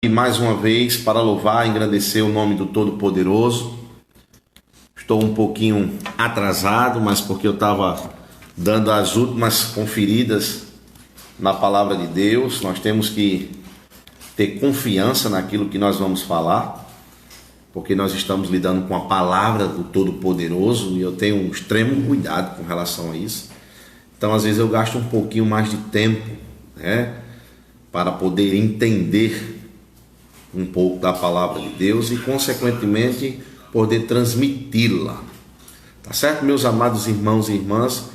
E mais uma vez para louvar e engrandecer o nome do Todo-Poderoso. Estou um pouquinho atrasado, mas porque eu estava dando as últimas conferidas na palavra de Deus. Nós temos que ter confiança naquilo que nós vamos falar, porque nós estamos lidando com a palavra do Todo-Poderoso e eu tenho um extremo cuidado com relação a isso. Então, às vezes eu gasto um pouquinho mais de tempo, para poder entender um pouco da palavra de Deus e, consequentemente, poder transmiti-la. Tá certo, meus amados irmãos e irmãs?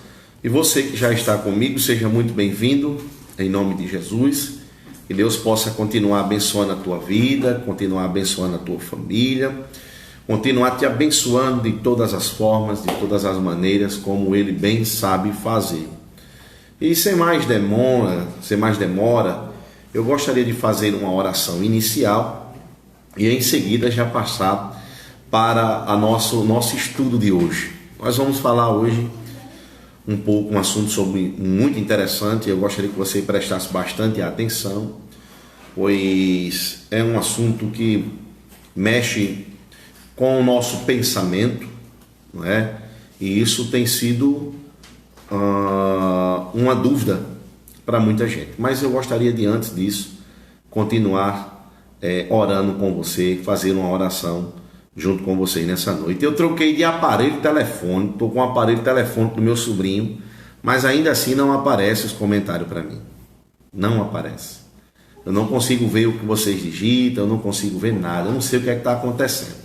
E você que já está comigo, seja muito bem-vindo, em nome de Jesus. Que Deus possa continuar abençoando a tua vida, continuar abençoando a tua família, continuar te abençoando de todas as formas, de todas as maneiras, como Ele bem sabe fazer. E sem mais demora, eu gostaria de fazer uma oração inicial e em seguida já passar para nosso estudo de hoje. Nós vamos falar hoje um assunto muito interessante. Eu gostaria que você prestasse bastante atenção, pois é um assunto que mexe com o nosso pensamento, não é? E isso tem sido uma dúvida para muita gente, mas eu gostaria de, antes disso, continuar orando com você, fazer uma oração junto com você nessa noite. Eu troquei de aparelho telefônico, estou com o aparelho telefônico do meu sobrinho, mas ainda assim não aparece os comentários para mim, não aparece. Eu não consigo ver o que vocês digitam, eu não consigo ver nada, eu não sei o que é que está acontecendo.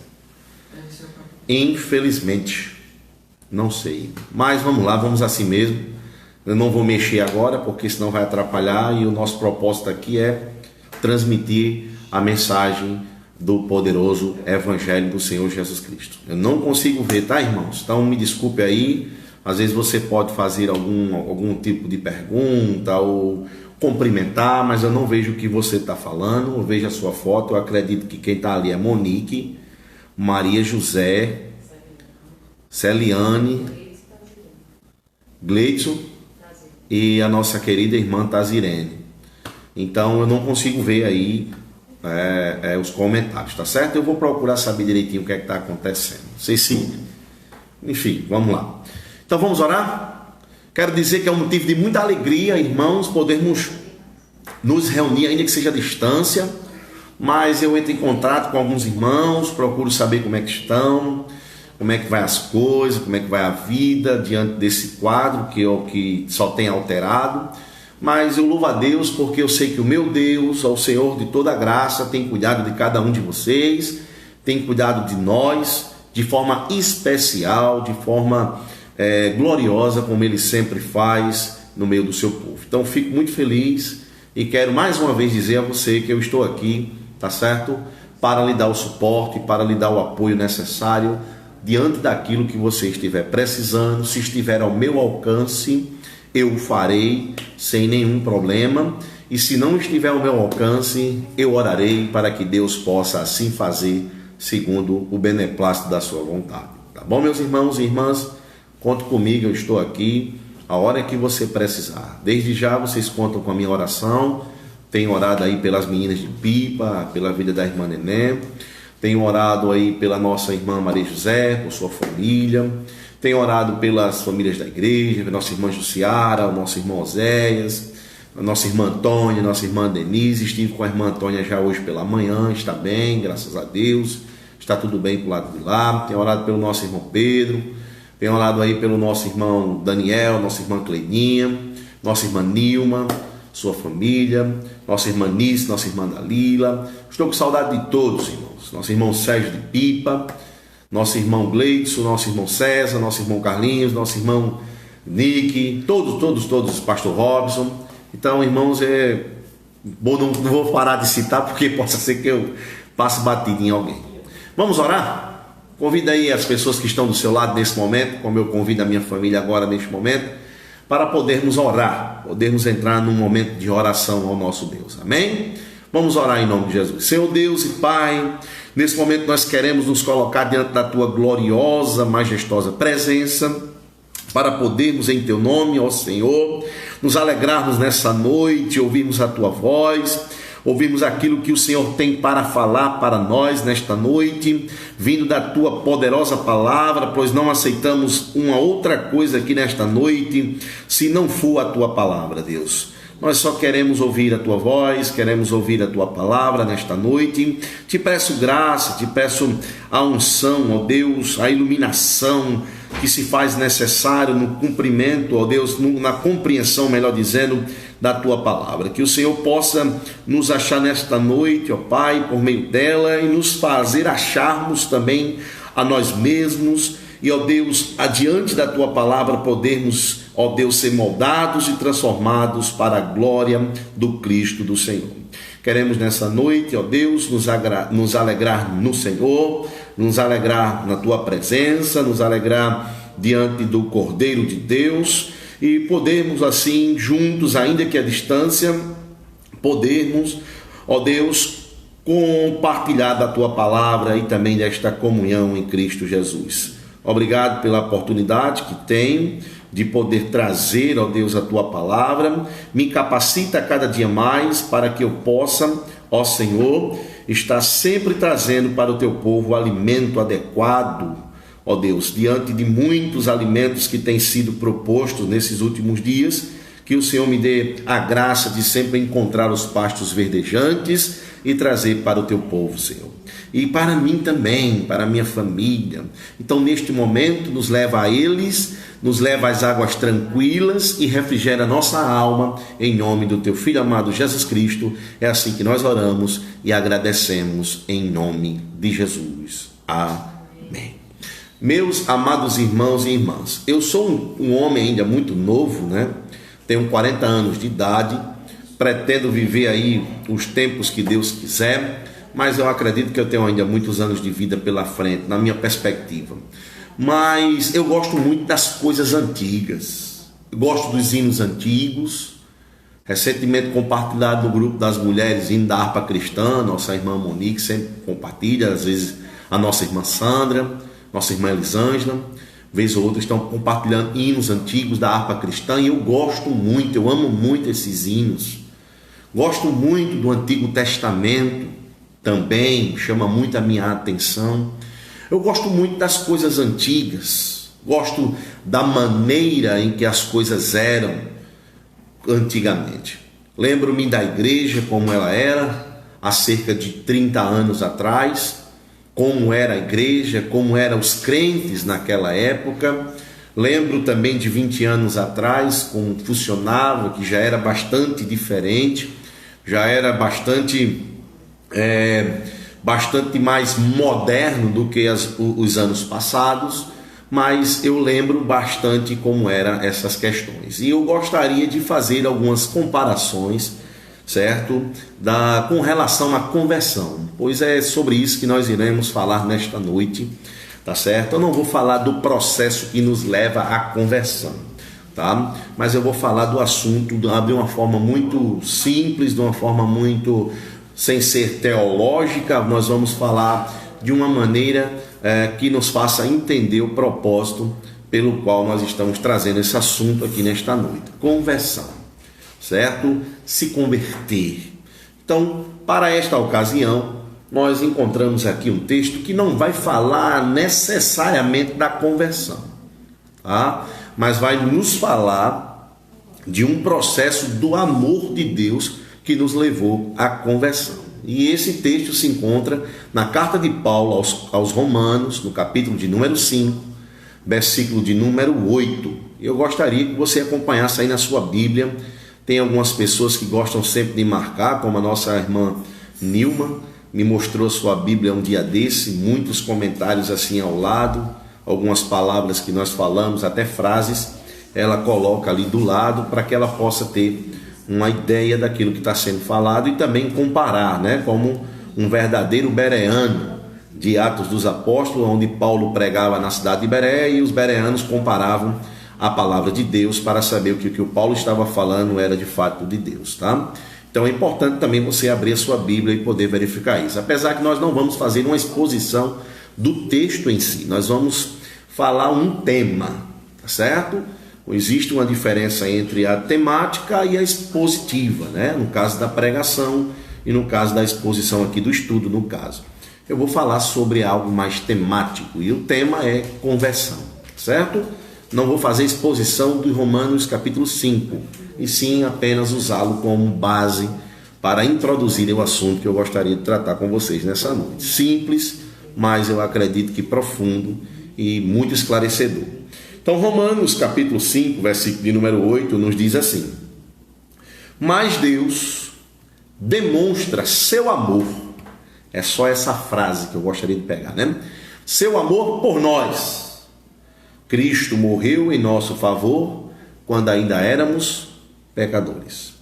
Infelizmente, não sei, mas vamos lá, vamos assim mesmo. Eu não vou mexer agora, porque senão vai atrapalhar, e o nosso propósito aqui é transmitir a mensagem do poderoso Evangelho do Senhor Jesus Cristo. Eu não consigo ver, tá, irmãos? Então me desculpe aí, às vezes você pode fazer algum tipo de pergunta ou cumprimentar, mas eu não vejo o que você está falando, eu vejo a sua foto, eu acredito que quem está ali é Monique, Maria José, Celiane, Gleidson e a nossa querida irmã Tazirene. Então eu não consigo ver aí os comentários, tá certo? Eu vou procurar saber direitinho o que é que está acontecendo. Não sei se... Enfim, vamos lá. Então vamos orar? Quero dizer que é um motivo de muita alegria, irmãos, podermos nos reunir, ainda que seja à distância, mas eu entro em contato com alguns irmãos, procuro saber como é que estão, como é que vai as coisas, como é que vai a vida diante desse quadro que é o que só tem alterado. Mas eu louvo a Deus porque eu sei que o meu Deus, o Senhor de toda a graça, tem cuidado de cada um de vocês, tem cuidado de nós de forma especial, de forma gloriosa, como Ele sempre faz no meio do seu povo. Então fico muito feliz e quero mais uma vez dizer a você que eu estou aqui, tá certo? Para lhe dar o suporte, para lhe dar o apoio necessário diante daquilo que você estiver precisando. Se estiver ao meu alcance, eu o farei sem nenhum problema, e se não estiver ao meu alcance, eu orarei para que Deus possa assim fazer segundo o beneplácito da sua vontade. Tá bom, meus irmãos e irmãs? Conte comigo, eu estou aqui a hora que você precisar. Desde já vocês contam com a minha oração. Tenho orado aí pelas meninas de Pipa, pela vida da irmã Neném. Tenho orado aí pela nossa irmã Maria José, por sua família. Tenho orado pelas famílias da igreja, pela nossa irmã Jussiara, o nosso irmão Oséias, a nossa irmã Antônia, nossa irmã Denise. Estive com a irmã Antônia já hoje pela manhã, está bem, graças a Deus. Está tudo bem para o lado de lá. Tenho orado pelo nosso irmão Pedro. Tenho orado aí pelo nosso irmão Daniel, nossa irmã Cleininha, nossa irmã Nilma, sua família, nossa irmã Nice, nossa irmã Dalila. Estou com saudade de todos, irmãos. Nosso irmão Sérgio de Pipa, nosso irmão Gleidson, nosso irmão César, nosso irmão Carlinhos, nosso irmão Nick, todos, pastor Robson. Então, irmãos, não vou parar de citar, porque possa ser que eu passe batido em alguém. Vamos orar? Convida aí as pessoas que estão do seu lado nesse momento, como eu convido a minha família agora neste momento, para podermos orar, podermos entrar num momento de oração ao nosso Deus. Amém? Vamos orar em nome de Jesus. Senhor Deus e Pai, nesse momento nós queremos nos colocar diante da Tua gloriosa, majestosa presença, para podermos em Teu nome, ó Senhor, nos alegrarmos nessa noite, ouvirmos a Tua voz, ouvimos aquilo que o Senhor tem para falar para nós nesta noite, vindo da tua poderosa palavra, pois não aceitamos uma outra coisa aqui nesta noite, se não for a tua palavra, Deus. Nós só queremos ouvir a tua voz, queremos ouvir a tua palavra nesta noite. Te peço graça, te peço a unção, ó Deus, a iluminação que se faz necessário no cumprimento, ó Deus, na compreensão, melhor dizendo, da tua palavra. Que o Senhor possa nos achar nesta noite, ó Pai, por meio dela, e nos fazer acharmos também a nós mesmos. E, ó Deus, adiante da tua palavra, podermos, ó Deus, ser moldados e transformados para a glória do Cristo do Senhor. Queremos nessa noite, ó Deus, nos alegrar no Senhor, nos alegrar na tua presença, nos alegrar diante do Cordeiro de Deus e podermos assim, juntos, ainda que à distância, podermos, ó Deus, compartilhar da tua palavra e também desta comunhão em Cristo Jesus. Obrigado pela oportunidade que tenho de poder trazer, ó Deus, a tua palavra. Me capacita cada dia mais para que eu possa, ó Senhor, estar sempre trazendo para o teu povo o alimento adequado, ó Deus, diante de muitos alimentos que têm sido propostos nesses últimos dias. Que o Senhor me dê a graça de sempre encontrar os pastos verdejantes e trazer para o teu povo, Senhor. E para mim também, para a minha família. Então, neste momento, nos leva a eles, nos leva às águas tranquilas e refrigera nossa alma, em nome do teu Filho amado Jesus Cristo. É assim que nós oramos e agradecemos em nome de Jesus. Amém. Meus amados irmãos e irmãs, eu sou um homem ainda muito novo, né? Tenho 40 anos de idade, pretendo viver aí os tempos que Deus quiser, mas eu acredito que eu tenho ainda muitos anos de vida pela frente, na minha perspectiva. Mas eu gosto muito das coisas antigas, eu gosto dos hinos antigos. Recentemente compartilhado no grupo das mulheres, hino da harpa cristã, nossa irmã Monique sempre compartilha, às vezes a nossa irmã Sandra, nossa irmã Elisângela, vez ou outra estão compartilhando hinos antigos da harpa cristã, e eu gosto muito, eu amo muito esses hinos. Gosto muito do Antigo Testamento, também chama muito a minha atenção. Eu gosto muito das coisas antigas, gosto da maneira em que as coisas eram antigamente. Lembro-me da igreja como ela era há cerca de 30 anos atrás, como era a igreja, como eram os crentes naquela época. Lembro também de 20 anos atrás, como funcionava, que já era bastante diferente, já era bastante mais moderno do que os anos passados, mas eu lembro bastante como eram essas questões. E eu gostaria de fazer algumas comparações, certo? Com relação à conversão, pois é sobre isso que nós iremos falar nesta noite, tá certo? Eu não vou falar do processo que nos leva à conversão, tá? Mas eu vou falar do assunto de uma forma muito simples, de uma forma muito sem ser teológica. Nós vamos falar de uma maneira que nos faça entender o propósito pelo qual nós estamos trazendo esse assunto aqui nesta noite. Conversão, certo? Se converter. Então, para esta ocasião, nós encontramos aqui um texto que não vai falar necessariamente da conversão, tá? Mas vai nos falar de um processo do amor de Deus que nos levou à conversão. E esse texto se encontra na carta de Paulo aos Romanos, no capítulo de número 5, versículo de número 8. Eu gostaria que você acompanhasse aí na sua Bíblia. Tem algumas pessoas que gostam sempre de marcar, como a nossa irmã Nilma, me mostrou sua Bíblia um dia desse, muitos comentários assim ao lado, algumas palavras que nós falamos, até frases, ela coloca ali do lado para que ela possa ter uma ideia daquilo que está sendo falado e também comparar, né, como um verdadeiro bereano de Atos dos Apóstolos, onde Paulo pregava na cidade de Bereia e os bereanos comparavam a palavra de Deus para saber o que o Paulo estava falando era de fato de Deus, tá? Então é importante também você abrir a sua Bíblia e poder verificar isso. Apesar que nós não vamos fazer uma exposição do texto em si, nós vamos falar um tema, tá certo? Existe uma diferença entre a temática e a expositiva, né? No caso da pregação, e no caso da exposição aqui do estudo, no caso, eu vou falar sobre algo mais temático, e o tema é conversão, certo? Não vou fazer exposição de Romanos capítulo 5, e sim apenas usá-lo como base para introduzir o assunto que eu gostaria de tratar com vocês nessa noite. Simples, mas eu acredito que profundo e muito esclarecedor. Então, Romanos capítulo 5, versículo de número 8, nos diz assim: mas Deus demonstra seu amor, é só essa frase que eu gostaria de pegar, né? Seu amor por nós. Cristo morreu em nosso favor quando ainda éramos pecadores.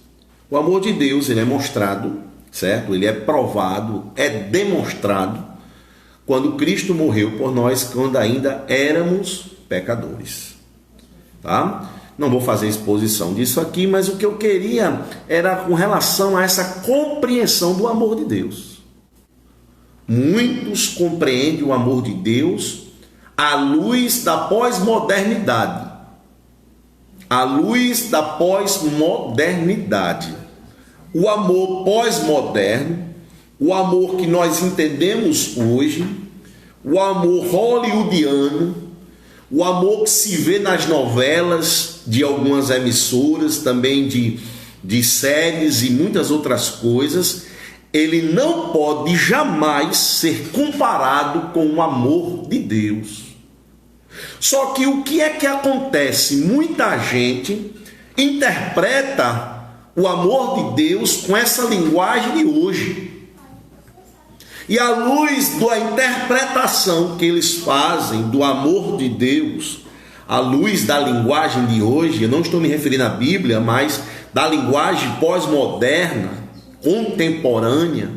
O amor de Deus, ele é mostrado, certo? Ele é provado, é demonstrado quando Cristo morreu por nós quando ainda éramos pecadores. Tá? Não vou fazer exposição disso aqui, mas o que eu queria era com relação a essa compreensão do amor de Deus. Muitos compreendem o amor de Deus à luz da pós-modernidade. À luz da pós-modernidade. O amor pós-moderno, o amor que nós entendemos hoje, o amor hollywoodiano, o amor que se vê nas novelas de algumas emissoras, também de séries e muitas outras coisas, ele não pode jamais ser comparado com o amor de Deus. Só que o que é que acontece? Muita gente interpreta o amor de Deus com essa linguagem de hoje. E à luz da interpretação que eles fazem do amor de Deus, à luz da linguagem de hoje, eu não estou me referindo à Bíblia, mas da linguagem pós-moderna, contemporânea,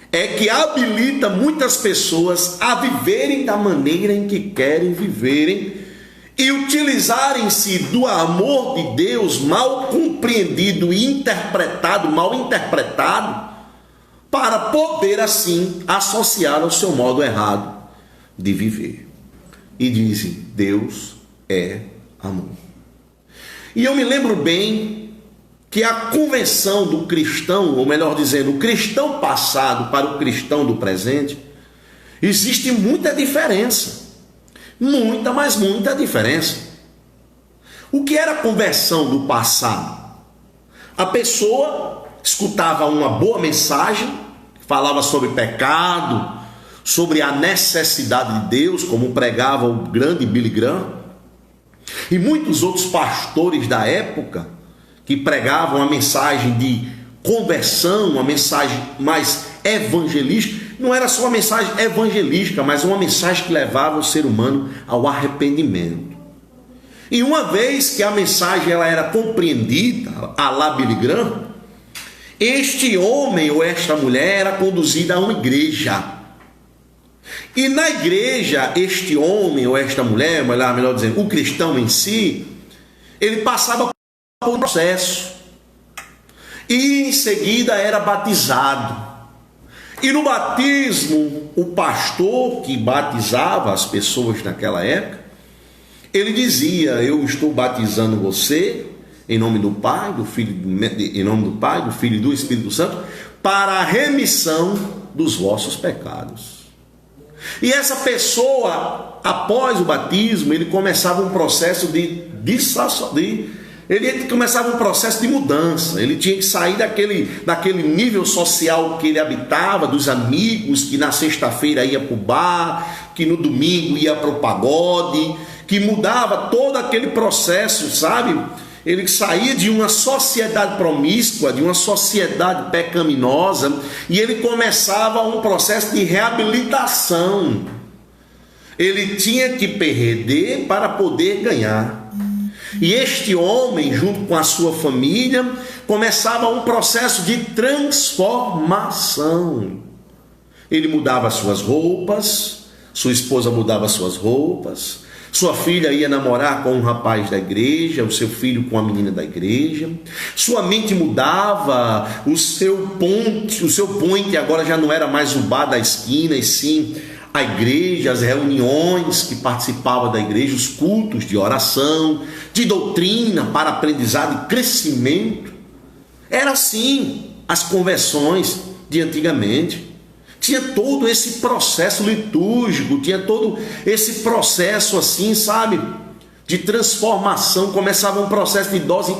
é que habilita muitas pessoas a viverem da maneira em que querem viverem e utilizarem-se do amor de Deus mal compreendido e interpretado, mal interpretado, para poder assim associar ao seu modo errado de viver. E dizem: Deus é amor. E eu me lembro bem que a conversão do cristão, ou melhor dizendo, o cristão passado para o cristão do presente, existe muita diferença. Muita, mas muita diferença. O que era a conversão do passado? A pessoa escutava uma boa mensagem, falava sobre pecado, sobre a necessidade de Deus, como pregava o grande Billy Graham, e muitos outros pastores da época, que pregavam a mensagem de conversão, uma mensagem mais evangelística. Não era só uma mensagem evangelística, mas uma mensagem que levava o ser humano ao arrependimento. E uma vez que a mensagem ela era compreendida, à la Billy Graham, este homem ou esta mulher era conduzida a uma igreja. E na igreja, este homem ou esta mulher, melhor dizendo, o cristão em si, ele passava por um processo. E em seguida era batizado. E no batismo, o pastor que batizava as pessoas naquela época, ele dizia: eu estou batizando você em nome do Pai, do Filho, em nome do Pai, do Filho e do Espírito Santo, para a remissão dos vossos pecados. E essa pessoa, após o batismo, ele começava um processo ele começava um processo de mudança. Ele tinha que sair daquele nível social que ele habitava, dos amigos, que na sexta-feira ia para o bar, que no domingo ia para o pagode, que mudava todo aquele processo, sabe? Ele saía de uma sociedade promíscua, de uma sociedade pecaminosa, e ele começava um processo de reabilitação. Ele tinha que perder para poder ganhar. E este homem, junto com a sua família, começava um processo de transformação. Ele mudava suas roupas, sua esposa mudava suas roupas, sua filha ia namorar com um rapaz da igreja, o seu filho com a menina da igreja. Sua mente mudava, o seu point agora já não era mais o bar da esquina, e sim a igreja, as reuniões que participava da igreja, os cultos de oração, de doutrina para aprendizado e crescimento. Era assim. as conversões de antigamente. Tinha todo esse processo litúrgico, tinha todo esse processo assim, sabe, de transformação. Começava um processo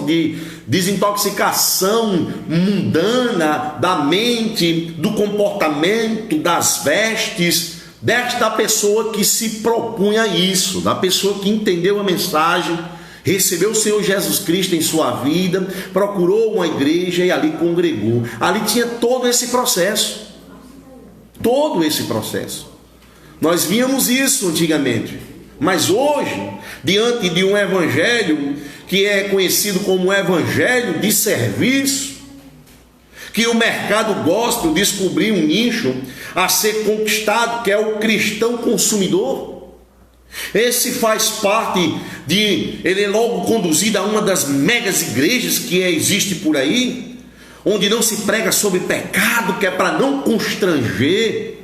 de desintoxicação mundana da mente, do comportamento, das vestes, desta pessoa que se propunha isso, da pessoa que entendeu a mensagem, recebeu o Senhor Jesus Cristo em sua vida, procurou uma igreja e ali congregou. Ali tinha todo esse processo. Todo esse processo. Nós víamos isso antigamente. Mas hoje, diante de um evangelho que é conhecido como evangelho de serviço, que o mercado gospel descobriu um nicho a ser conquistado, que é o cristão consumidor. Esse faz parte ele é logo conduzido a uma das megas igrejas que existe por aí, onde não se prega sobre pecado, que é para não constranger,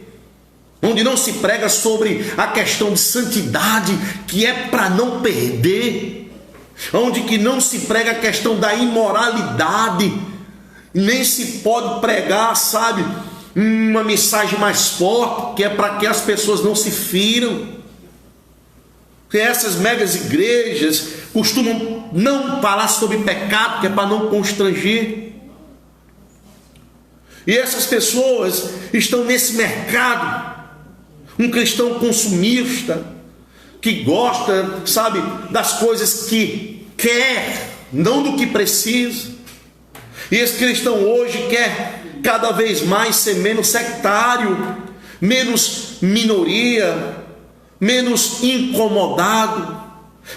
onde não se prega sobre a questão de santidade, que é para não perder, onde que não se prega a questão da imoralidade, nem se pode pregar, sabe, uma mensagem mais forte, que é para que as pessoas não se firam. Que essas megas igrejas costumam não falar sobre pecado, que é para não constranger. E essas pessoas estão nesse mercado. Um cristão consumista, que gosta, sabe, das coisas que quer, não do que precisa. E esse cristão hoje quer cada vez mais ser menos sectário, menos minoria, menos incomodado.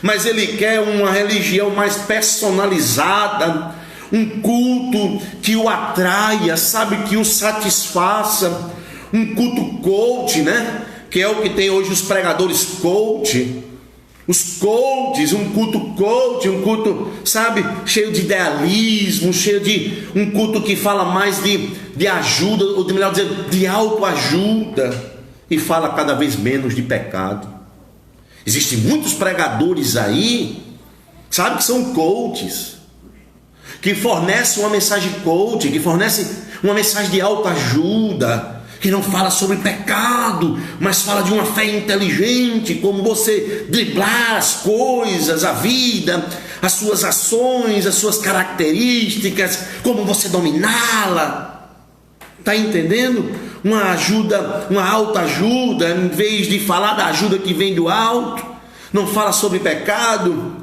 Mas ele quer uma religião mais personalizada, um culto que o atraia, sabe, que o satisfaça, um culto coach, né? Que é o que tem hoje os pregadores coach, os coaches, um culto coach, um culto, sabe, cheio de idealismo, cheio de um culto que fala mais de ajuda, ou de, melhor dizer, de autoajuda, e fala cada vez menos de pecado. Existem muitos pregadores aí, sabe, que são coaches, que fornecem uma mensagem coach, que fornecem uma mensagem de autoajuda, que não fala sobre pecado, mas fala de uma fé inteligente, como você driblar as coisas, a vida, as suas ações, as suas características, como você dominá-la. Está entendendo? Uma ajuda, uma autoajuda, em vez de falar da ajuda que vem do alto, não fala sobre pecado.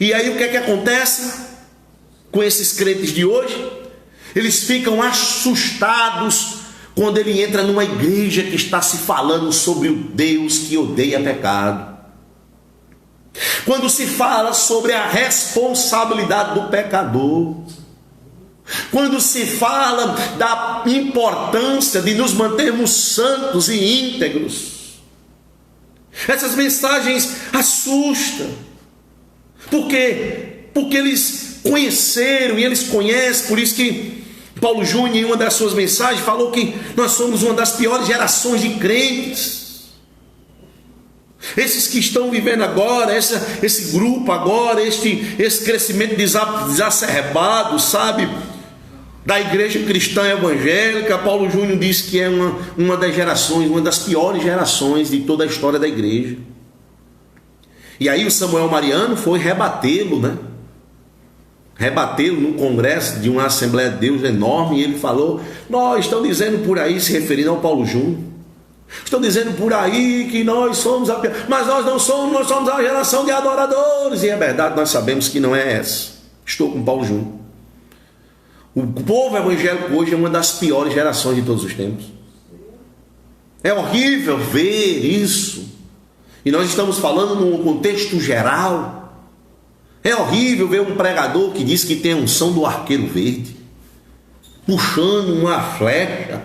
E aí o que é que acontece com esses crentes de hoje? Eles ficam assustados quando ele entra numa igreja que está se falando sobre o Deus que odeia pecado. Quando se fala sobre a responsabilidade do pecador. Quando se fala da importância de nos mantermos santos e íntegros. Essas mensagens assustam. Por quê? Porque eles conheceram e eles conhecem, por isso que Paulo Júnior, em uma das suas mensagens, falou que nós somos uma das piores gerações de crentes. Esses que estão vivendo agora, esse grupo agora, esse crescimento exacerbado, sabe, da igreja cristã evangélica. Paulo Júnior diz que é uma das gerações, uma das piores gerações de toda a história da igreja. E aí o Samuel Mariano foi rebatê-lo, né? Rebatê-lo num congresso de uma Assembleia de Deus enorme, e ele falou: nós estão dizendo por aí, se referindo ao Paulo Júnior, estão dizendo por aí que nós somos mas nós não somos, nós somos a geração de adoradores. E é verdade, nós sabemos que não é essa. Estou com Paulo Júnior. O povo evangélico hoje é uma das piores gerações de todos os tempos. É horrível ver isso. E nós estamos falando num contexto geral. É horrível ver um pregador que diz que tem a unção do arqueiro verde, puxando uma flecha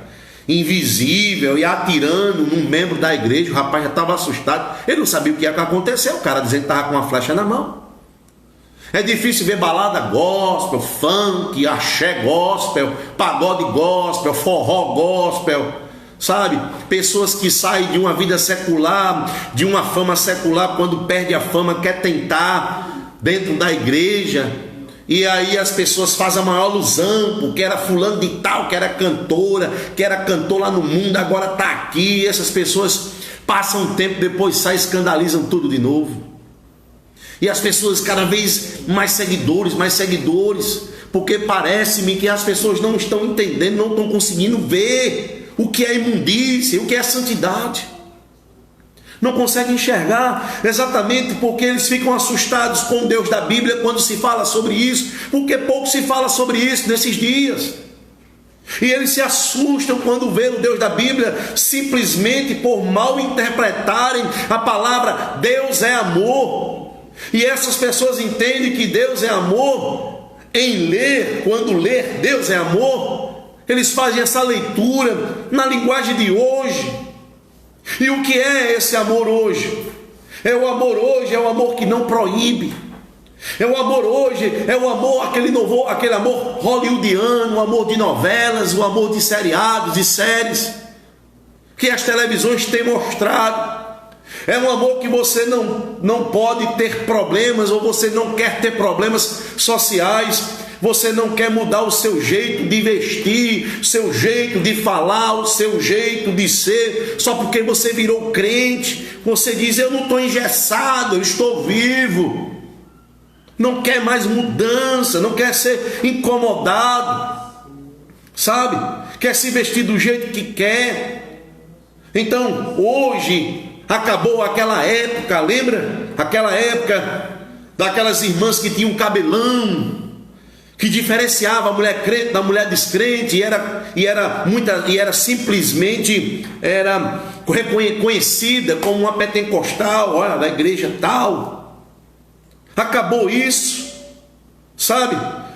invisível e atirando num membro da igreja. O rapaz já estava assustado, ele não sabia o que ia acontecer, o cara dizendo que estava com uma flecha na mão. É difícil ver balada gospel, funk, axé gospel, pagode gospel, forró gospel, sabe? Pessoas que saem de uma vida secular, de uma fama secular, quando perde a fama quer tentar dentro da igreja. E aí as pessoas fazem a maior alusão, porque era fulano de tal, que era cantora, que era cantor lá no mundo, agora está aqui. E essas pessoas passam um tempo, depois saem, escandalizam tudo de novo. E as pessoas cada vez mais seguidores, porque parece-me que as pessoas não estão entendendo, não estão conseguindo ver o que é imundícia, o que é santidade. Não conseguem enxergar, exatamente porque eles ficam assustados com o Deus da Bíblia quando se fala sobre isso, porque pouco se fala sobre isso nesses dias. E eles se assustam quando vê o Deus da Bíblia simplesmente por mal interpretarem a palavra Deus é amor. E essas pessoas entendem que Deus é amor em ler, quando ler Deus é amor, eles fazem essa leitura na linguagem de hoje. E o que é esse amor hoje? É o amor que não proíbe. É o amor hoje, é o amor, aquele amor hollywoodiano, o amor de novelas, o amor de seriados, de séries, que as televisões têm mostrado. É um amor que você não pode ter problemas, ou você não quer ter problemas sociais. Você não quer mudar o seu jeito de vestir, o seu jeito de falar, o seu jeito de ser, só porque você virou crente. Você diz, eu não estou engessado, eu estou vivo. Não quer mais mudança, não quer ser incomodado, sabe? Quer se vestir do jeito que quer. Então, hoje, acabou aquela época, lembra? Aquela época daquelas irmãs que tinham cabelão, que diferenciava a mulher crente da mulher descrente, e era simplesmente reconhecida como uma pentecostal, olha, da igreja tal. Acabou isso, sabe?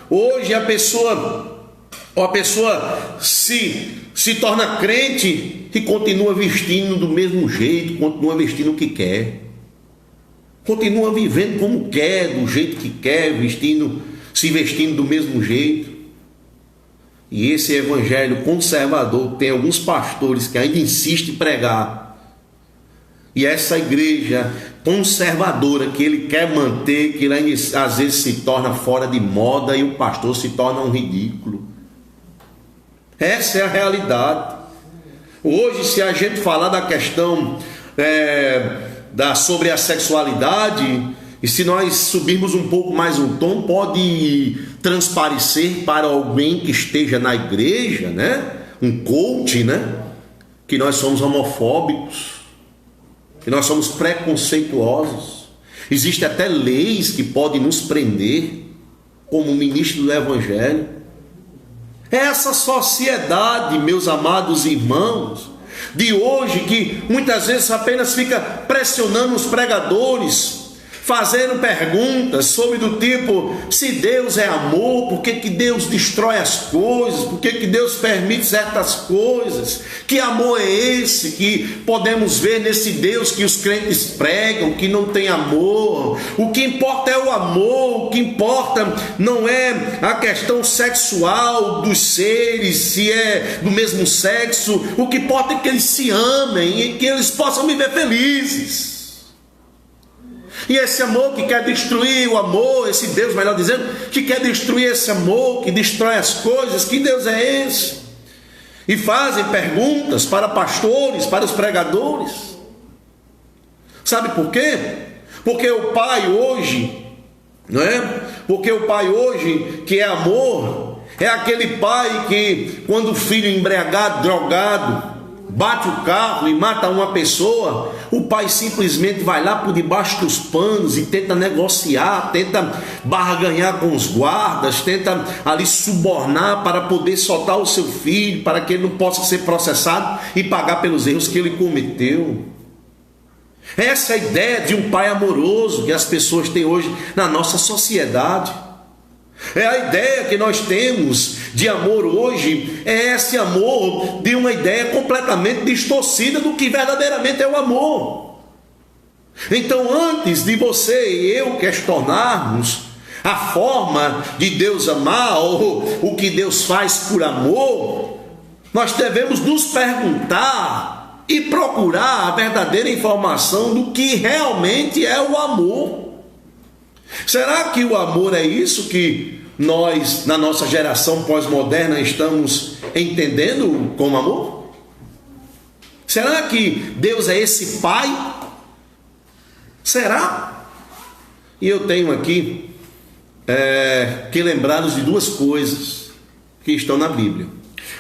Hoje a pessoa se torna crente e continua vestindo do mesmo jeito, continua vestindo o que quer, continua vivendo como quer, do jeito que quer, se vestindo do mesmo jeito. E esse evangelho conservador tem alguns pastores que ainda insistem em pregar. E essa igreja conservadora que ele quer manter, que ele ainda, às vezes se torna fora de moda e o pastor se torna um ridículo. Essa é a realidade. Hoje, se a gente falar da questão sobre a sexualidade, e se nós subirmos um pouco mais um tom, pode transparecer para alguém que esteja na igreja, né? Um coach, né? Que nós somos homofóbicos, que nós somos preconceituosos. Existem até leis que podem nos prender como ministro do evangelho. Essa sociedade, meus amados irmãos, de hoje, que muitas vezes apenas fica pressionando os pregadores, fazendo perguntas sobre do tipo, se Deus é amor, por que Deus destrói as coisas, por que Deus permite certas coisas, que amor é esse que podemos ver nesse Deus que os crentes pregam, que não tem amor? O que importa é o amor, o que importa não é a questão sexual dos seres, se é do mesmo sexo, o que importa é que eles se amem e que eles possam viver felizes. E esse amor que quer destruir o amor, esse Deus, melhor dizendo, que quer destruir esse amor, que destrói as coisas, que Deus é esse? E fazem perguntas para pastores, para os pregadores. Sabe por quê? Porque o pai hoje, não é? Porque o pai hoje, que é amor, é aquele pai que, quando o filho embriagado, drogado, bate o carro e mata uma pessoa, o pai simplesmente vai lá por debaixo dos panos e tenta negociar, tenta barganhar com os guardas, tenta ali subornar para poder soltar o seu filho, para que ele não possa ser processado e pagar pelos erros que ele cometeu. Essa é a ideia de um pai amoroso que as pessoas têm hoje na nossa sociedade. É a ideia que nós temos de amor hoje, é esse amor de uma ideia completamente distorcida do que verdadeiramente é o amor. Então, antes de você e eu questionarmos a forma de Deus amar, ou o que Deus faz por amor, nós devemos nos perguntar e procurar a verdadeira informação do que realmente é o amor. Será que o amor é isso que nós, na nossa geração pós-moderna, estamos entendendo como amor? Será que Deus é esse Pai? Será? E eu tenho aqui que lembrar-nos de duas coisas que estão na Bíblia.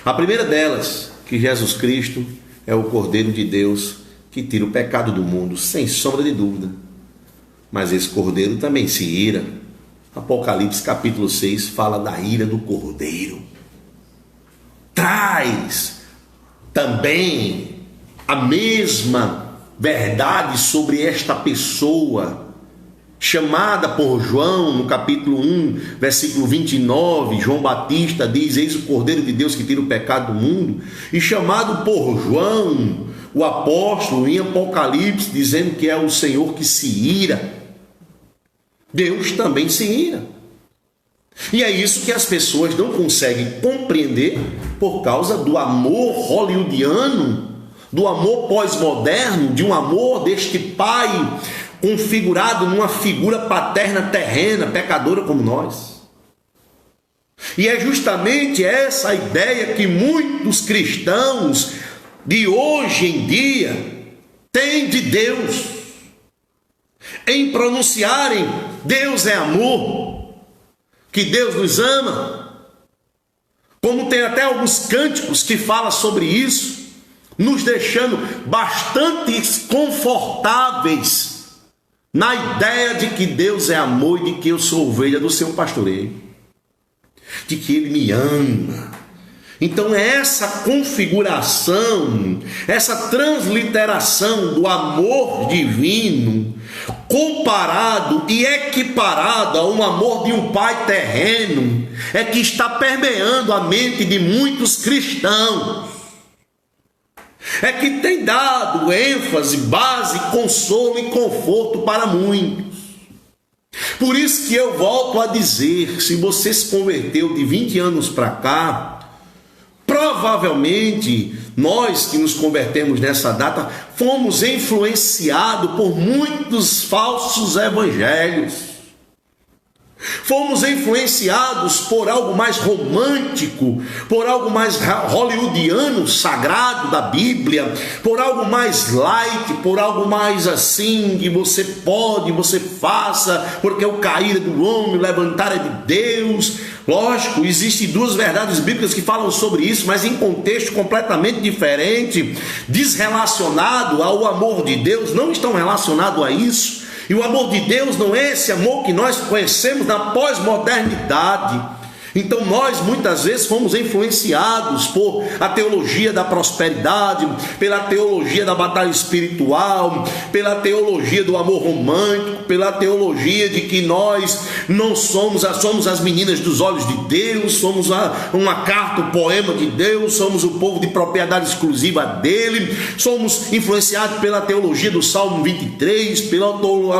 A primeira delas, que Jesus Cristo é o Cordeiro de Deus que tira o pecado do mundo, sem sombra de dúvida. Mas esse Cordeiro também se ira. Apocalipse capítulo 6 fala da ira do Cordeiro. Traz também a mesma verdade sobre esta pessoa, chamada por João, no capítulo 1, versículo 29, João Batista diz: eis o Cordeiro de Deus que tira o pecado do mundo. E chamado por João, o apóstolo, em Apocalipse, dizendo que é o Senhor que se ira. Deus também se ira. E é isso que as pessoas não conseguem compreender por causa do amor hollywoodiano, do amor pós-moderno, de um amor deste pai configurado numa figura paterna terrena, pecadora como nós. E é justamente essa a ideia que muitos cristãos de hoje em dia têm de Deus, em pronunciarem Deus é amor, que Deus nos ama, como tem até alguns cânticos que falam sobre isso, nos deixando bastante confortáveis na ideia de que Deus é amor e de que eu sou ovelha do seu pastoreio, de que Ele me ama. Então essa configuração, essa transliteração do amor divino, comparado e equiparado a um amor de um pai terreno, é que está permeando a mente de muitos cristãos. É que tem dado ênfase, base, consolo e conforto para muitos. Por isso que eu volto a dizer, se você se converteu de 20 anos para cá, provavelmente nós que nos convertemos nessa data fomos influenciados por muitos falsos evangelhos. Fomos influenciados por algo mais romântico, por algo mais hollywoodiano, sagrado da Bíblia, por algo mais light, por algo mais assim, que você pode, você faça, porque o cair do homem, o levantar é de Deus. Lógico, existem duas verdades bíblicas que falam sobre isso, mas em contexto completamente diferente, desrelacionado ao amor de Deus, não estão relacionados a isso. E o amor de Deus não é esse amor que nós conhecemos na pós-modernidade. Então nós muitas vezes fomos influenciados por a teologia da prosperidade, pela teologia da batalha espiritual, pela teologia do amor romântico, pela teologia de que nós não somos as meninas dos olhos de Deus, somos uma carta, um poema de Deus, somos o povo de propriedade exclusiva dele, somos influenciados pela teologia do Salmo 23, pela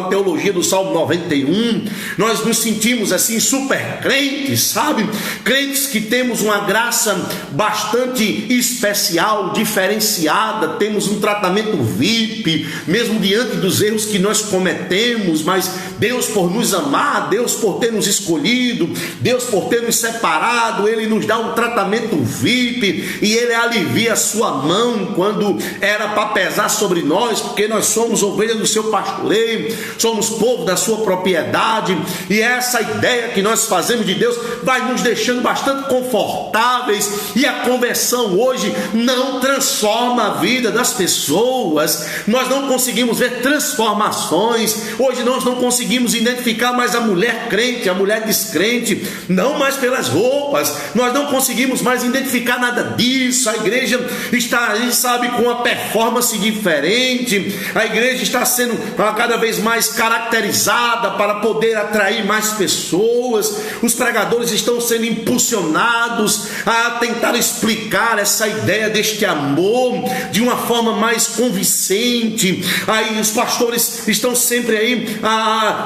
teologia do Salmo 91, nós nos sentimos assim super crentes, sabe? Crentes que temos uma graça bastante especial, diferenciada, temos um tratamento VIP, mesmo diante dos erros que nós cometemos, mas Deus por nos amar, Deus por ter nos escolhido, Deus por ter nos separado, Ele nos dá um tratamento VIP e Ele alivia a sua mão quando era para pesar sobre nós, porque nós somos ovelha do seu pastoreio, somos povo da sua propriedade, e essa ideia que nós fazemos de Deus vai nos deixando bastante confortáveis, e a conversão hoje não transforma a vida das pessoas, nós não conseguimos ver transformações, hoje nós não conseguimos identificar mais a mulher crente, a mulher descrente, não mais pelas roupas, nós não conseguimos mais identificar nada disso, a igreja está aí, sabe, com uma performance diferente, a igreja está sendo cada vez mais caracterizada para poder atrair mais pessoas, os pregadores estão estão sendo impulsionados a tentar explicar essa ideia deste amor de uma forma mais convincente. Aí os pastores estão sempre aí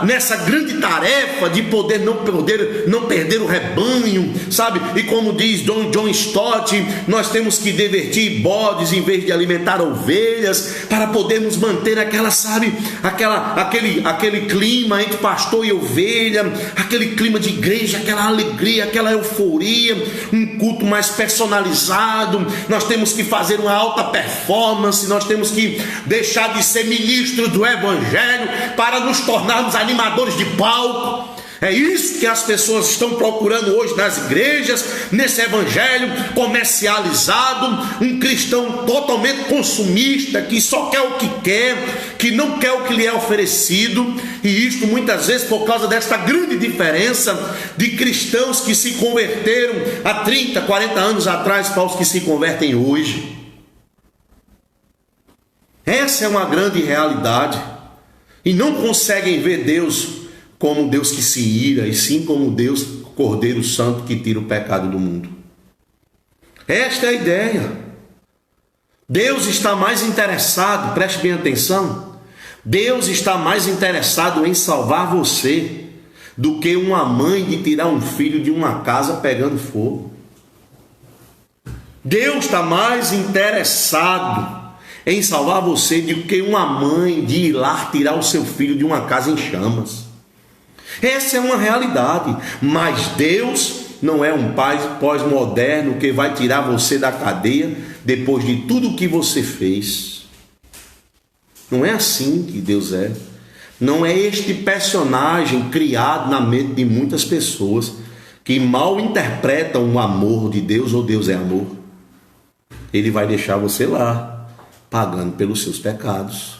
nessa grande tarefa de poder não perder o rebanho, sabe? E como diz John Stott, nós temos que divertir bodes em vez de alimentar ovelhas, para podermos manter aquele clima entre pastor e ovelha, aquele clima de igreja, aquela alegria, aquela euforia, um culto mais personalizado. Nós temos que fazer uma alta performance, nós temos que deixar de ser ministros do evangelho para nos tornarmos animadores de palco. É isso que as pessoas estão procurando hoje nas igrejas, nesse evangelho comercializado, um cristão totalmente consumista, que só quer o que quer, que não quer o que lhe é oferecido. E isto muitas vezes por causa desta grande diferença de cristãos que se converteram há 30, 40 anos atrás para os que se convertem hoje. Essa é uma grande realidade, e não conseguem ver Deus como Deus que se ira, e sim como Deus Cordeiro Santo que tira o pecado do mundo. Esta é a ideia. Deus está mais interessado, preste bem atenção, Deus está mais interessado em salvar você do que uma mãe de tirar um filho de uma casa pegando fogo. Deus está mais interessado em salvar você do que uma mãe de ir lá tirar o seu filho de uma casa em chamas. Essa é uma realidade, mas Deus não é um pai pós-moderno que vai tirar você da cadeia depois de tudo que você fez. Não é assim que Deus é. Não é este personagem criado na mente de muitas pessoas que mal interpretam o amor de Deus, ou Deus é amor. Ele vai deixar você lá, pagando pelos seus pecados,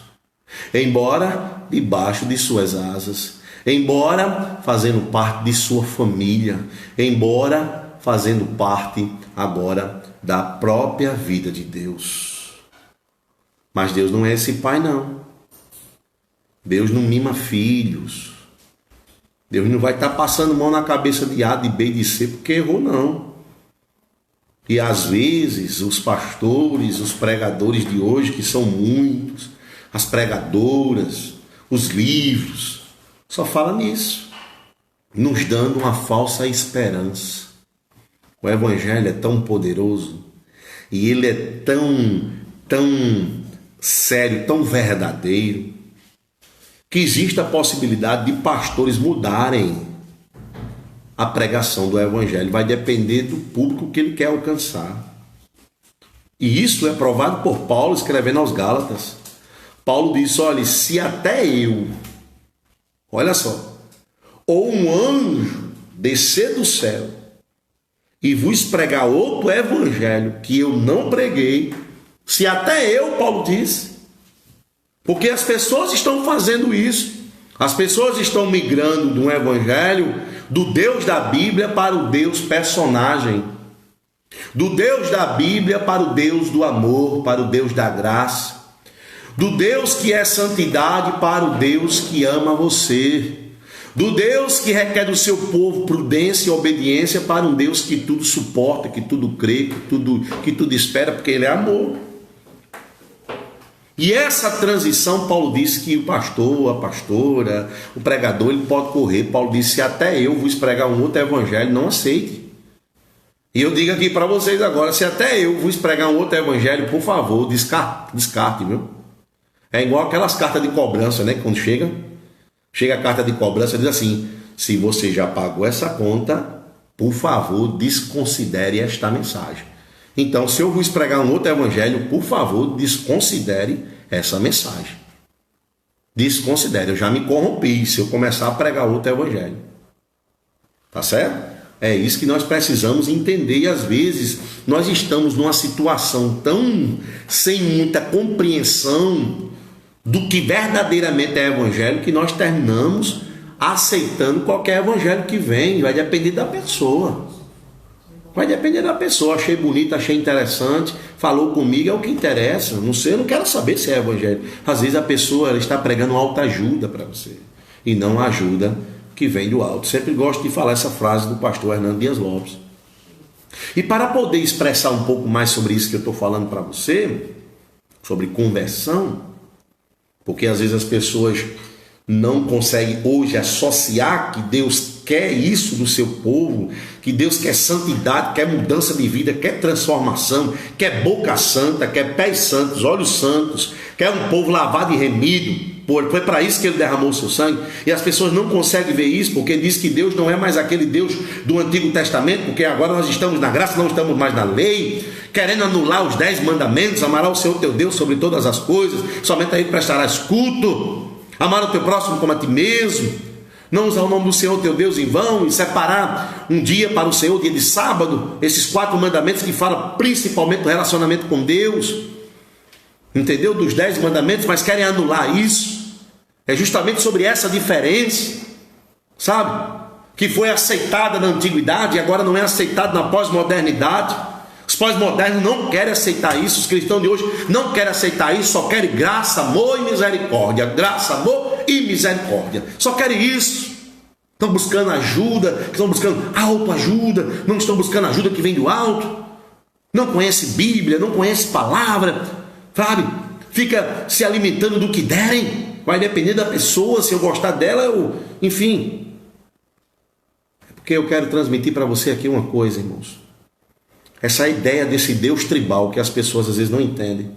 embora debaixo de suas asas, embora fazendo parte de sua família, embora fazendo parte agora da própria vida de Deus. Mas Deus não é esse pai, não. Deus não mima filhos. Deus não vai estar passando mão na cabeça de A, de B e de C porque errou, não. E às vezes os pastores, os pregadores de hoje, que são muitos, as pregadoras, os livros, só fala nisso, nos dando uma falsa esperança. O evangelho é tão poderoso e ele é tão sério, tão verdadeiro, que existe a possibilidade de pastores mudarem a pregação do evangelho. Vai depender do público que ele quer alcançar. E isso é provado por Paulo escrevendo aos Gálatas. Paulo diz: olha, se até eu, olha só, ou um anjo descer do céu e vos pregar outro evangelho que eu não preguei, se até eu, Paulo diz, porque as pessoas estão fazendo isso, as pessoas estão migrando de um evangelho do Deus da Bíblia para o Deus personagem, do Deus da Bíblia para o Deus do amor, para o Deus da graça, do Deus que é santidade para o Deus que ama você, do Deus que requer do seu povo prudência e obediência para um Deus que tudo suporta, que tudo crê, que tudo espera, porque Ele é amor. E essa transição, Paulo disse que o pastor, a pastora, o pregador, ele pode correr. Paulo disse: se até eu vos pregar um outro evangelho, não aceite. E eu digo aqui para vocês agora, se até eu vos pregar um outro evangelho, por favor, descarte, viu? É igual aquelas cartas de cobrança, né? Quando chega a carta de cobrança, diz assim: se você já pagou essa conta, por favor, desconsidere esta mensagem. Então, se eu vos pregar um outro evangelho, por favor, desconsidere essa mensagem. Desconsidere, eu já me corrompi se eu começar a pregar outro evangelho. Tá certo? É isso que nós precisamos entender, e às vezes nós estamos numa situação tão sem muita compreensão do que verdadeiramente é evangelho, que nós terminamos aceitando qualquer evangelho que vem. Vai depender da pessoa. Vai depender da pessoa. Achei bonito, achei interessante, falou comigo, é o que interessa. Não sei, eu não quero saber se é evangelho. Às vezes a pessoa ela está pregando autoajuda para você e não ajuda que vem do alto. Sempre gosto de falar essa frase do pastor Hernando Dias Lopes. E para poder expressar um pouco mais sobre isso que eu estou falando para você, sobre conversão, porque às vezes as pessoas não conseguem hoje associar que Deus quer isso do seu povo, que Deus quer santidade, quer mudança de vida, quer transformação, quer boca santa, quer pés santos, olhos santos, quer um povo lavado e remido. Foi para isso que ele derramou o seu sangue. E as pessoas não conseguem ver isso, porque diz que Deus não é mais aquele Deus do Antigo Testamento, porque agora nós estamos na graça, não estamos mais na lei, querendo anular os 10 mandamentos, amarás o Senhor teu Deus sobre todas as coisas, somente a Ele prestarás culto, amar o teu próximo como a ti mesmo, não usar o nome do Senhor teu Deus em vão, e separar um dia para o Senhor, dia de sábado. Esses 4 mandamentos que falam principalmente do relacionamento com Deus, entendeu? Dos 10 mandamentos, mas querem anular isso. É justamente sobre essa diferença, sabe? Que foi aceitada na antiguidade e agora não é aceitada na pós-modernidade. Os pós-modernos não querem aceitar isso. Os cristãos de hoje não querem aceitar isso. Só querem graça, amor e misericórdia. Graça, amor e misericórdia. Só querem isso. Estão buscando ajuda, estão buscando autoajuda, não estão buscando ajuda que vem do alto. Não conhece Bíblia, não conhece palavra, sabe? Fica se alimentando do que derem. Vai depender da pessoa, se eu gostar dela, enfim. É porque eu quero transmitir para você aqui uma coisa, irmãos. Essa ideia desse Deus tribal que as pessoas às vezes não entendem.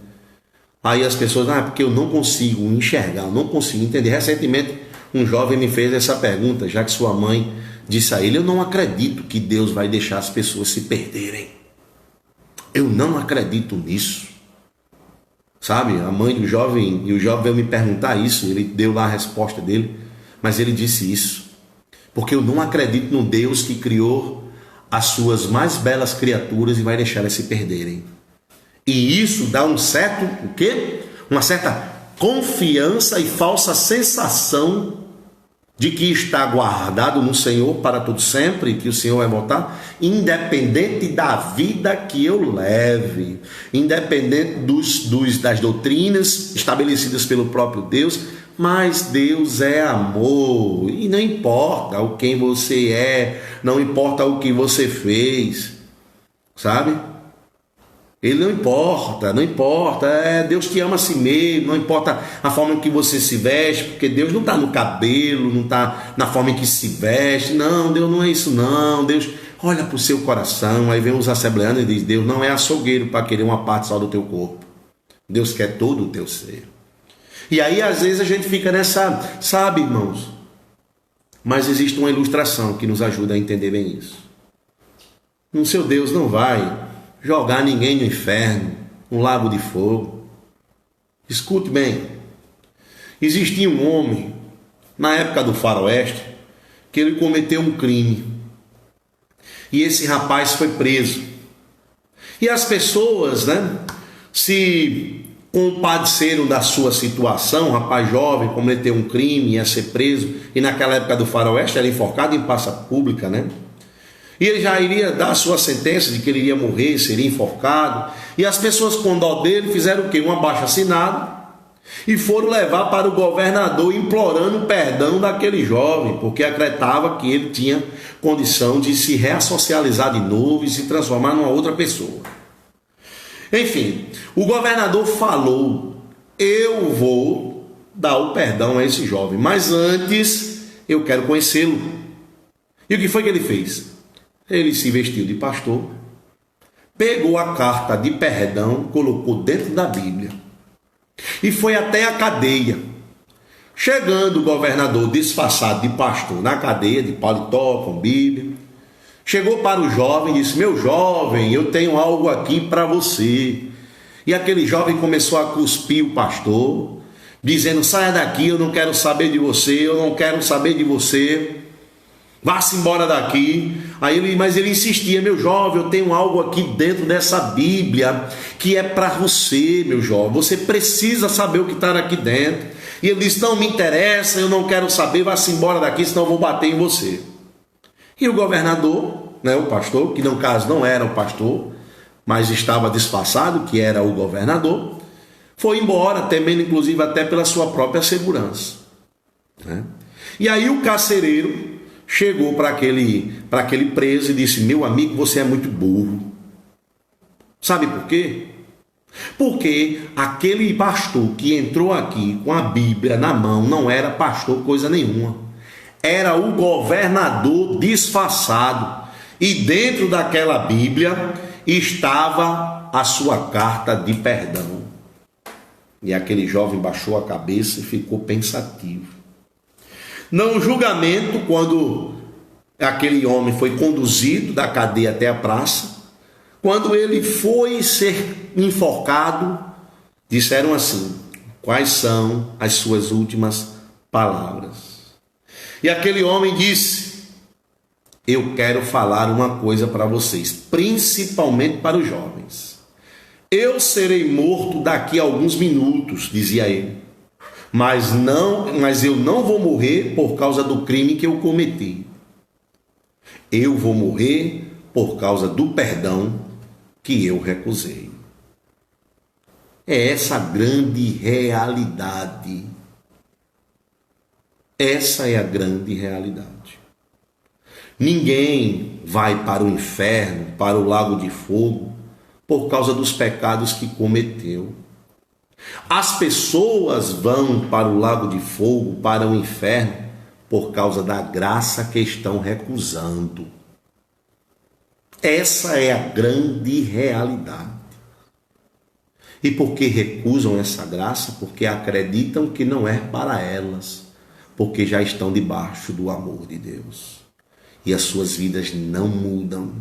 Aí as pessoas, porque eu não consigo enxergar, eu não consigo entender. Recentemente, um jovem me fez essa pergunta, já que sua mãe disse a ele: eu não acredito que Deus vai deixar as pessoas se perderem. Eu não acredito nisso. Sabe, a mãe do jovem, e o jovem veio me perguntar isso, ele deu lá a resposta dele, mas ele disse isso, porque eu não acredito no Deus que criou as suas mais belas criaturas e vai deixar elas se perderem. E isso dá um certo, o quê? Uma certa confiança e falsa sensação de que está guardado no Senhor para todo sempre, que o Senhor vai voltar, independente da vida que eu leve, independente das doutrinas estabelecidas pelo próprio Deus, mas Deus é amor, e não importa o quem você é, não importa o que você fez, sabe? Ele não importa, Deus te ama a si mesmo, não importa a forma em que você se veste, porque Deus não está no cabelo, não está na forma em que se veste, não, Deus não é isso não, Deus olha para o seu coração. Aí vem os assembleanos e diz: Deus não é açougueiro para querer uma parte só do teu corpo, Deus quer todo o teu ser. E aí às vezes a gente fica nessa, sabe, irmãos, mas existe uma ilustração que nos ajuda a entender bem isso. O seu Deus não vai jogar ninguém no inferno, um lago de fogo. Escute bem, existia um homem na época do faroeste que ele cometeu um crime, e esse rapaz foi preso, e as pessoas, se compadeceram da sua situação. Um rapaz jovem cometeu um crime, ia ser preso, e naquela época do faroeste era enforcado em praça pública, e ele já iria dar a sua sentença de que ele iria morrer, seria enforcado. E as pessoas, com dó dele, fizeram o quê? Um abaixo-assinado e foram levar para o governador, implorando perdão daquele jovem, porque acreditava que ele tinha condição de se reassocializar de novo e se transformar numa outra pessoa. Enfim, o governador falou: eu vou dar o perdão a esse jovem, mas antes eu quero conhecê-lo. E o que foi que ele fez? Ele se vestiu de pastor, pegou a carta de perdão, colocou dentro da Bíblia e foi até a cadeia. Chegando o governador disfarçado de pastor na cadeia, de paletó, com Bíblia, chegou para o jovem e disse: meu jovem, eu tenho algo aqui para você. E aquele jovem começou a cuspir o pastor, dizendo: saia daqui, eu não quero saber de você, eu não quero saber de você. Vá-se embora daqui. Mas ele insistia: meu jovem, eu tenho algo aqui dentro dessa Bíblia que é para você, meu jovem. Você precisa saber o que está aqui dentro. E ele disse: não me interessa, eu não quero saber, vá-se embora daqui, senão eu vou bater em você. E o governador, o pastor, que no caso não era o pastor, mas estava disfarçado, que era o governador, foi embora, temendo inclusive até pela sua própria segurança. E aí o carcereiro chegou para aquele preso e disse: meu amigo, você é muito burro. Sabe por quê? Porque aquele pastor que entrou aqui com a Bíblia na mão não era pastor coisa nenhuma. Era o governador disfarçado. E dentro daquela Bíblia estava a sua carta de perdão. E aquele jovem baixou a cabeça e ficou pensativo. No julgamento, quando aquele homem foi conduzido da cadeia até a praça, quando ele foi ser enforcado, disseram assim: quais são as suas últimas palavras? E aquele homem disse: eu quero falar uma coisa para vocês, principalmente para os jovens. Eu serei morto daqui a alguns minutos, dizia ele, mas eu não vou morrer por causa do crime que eu cometi. Eu vou morrer por causa do perdão que eu recusei. É essa a grande realidade. Essa é a grande realidade. Ninguém vai para o inferno, para o lago de fogo, por causa dos pecados que cometeu. As pessoas vão para o lago de fogo, para o inferno, por causa da graça que estão recusando. Essa é a grande realidade. E por que recusam essa graça? Porque acreditam que não é para elas, porque já estão debaixo do amor de Deus. E as suas vidas não mudam,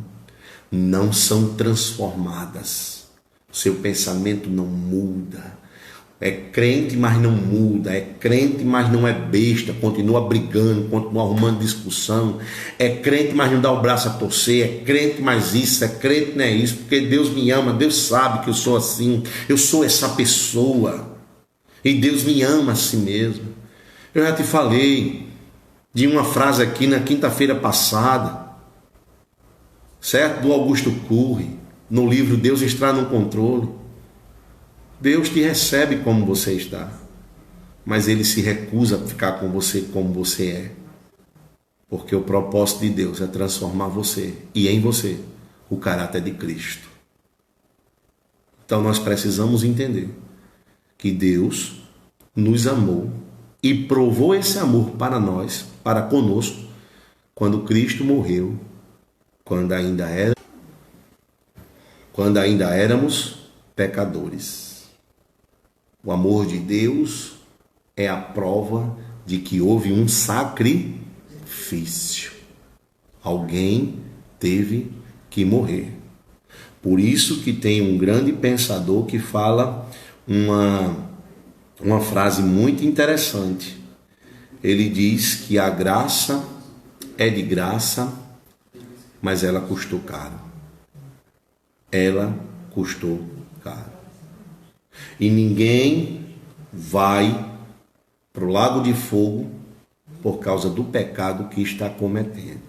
não são transformadas. Seu pensamento não muda. É crente, mas não muda. É crente, mas não é besta. Continua brigando, continua arrumando discussão. É crente, mas não dá o braço a torcer. É crente, mas isso. É crente, não é isso. Porque Deus me ama. Deus sabe que eu sou assim. Eu sou essa pessoa. E Deus me ama assim mesmo. Eu já te falei de uma frase aqui na quinta-feira passada, certo? Do Augusto Curri, no livro Deus está no controle. Deus te recebe como você está, mas Ele se recusa a ficar com você como você é, porque o propósito de Deus é transformar você e em você o caráter de Cristo. Então nós precisamos entender que Deus nos amou e provou esse amor para nós, para conosco, quando Cristo morreu, quando ainda éramos pecadores. O amor de Deus é a prova de que houve um sacrifício. Alguém teve que morrer. Por isso que tem um grande pensador que fala uma frase muito interessante. Ele diz que a graça é de graça, mas ela custou caro. Ela custou caro. E ninguém vai para o lago de fogo por causa do pecado que está cometendo,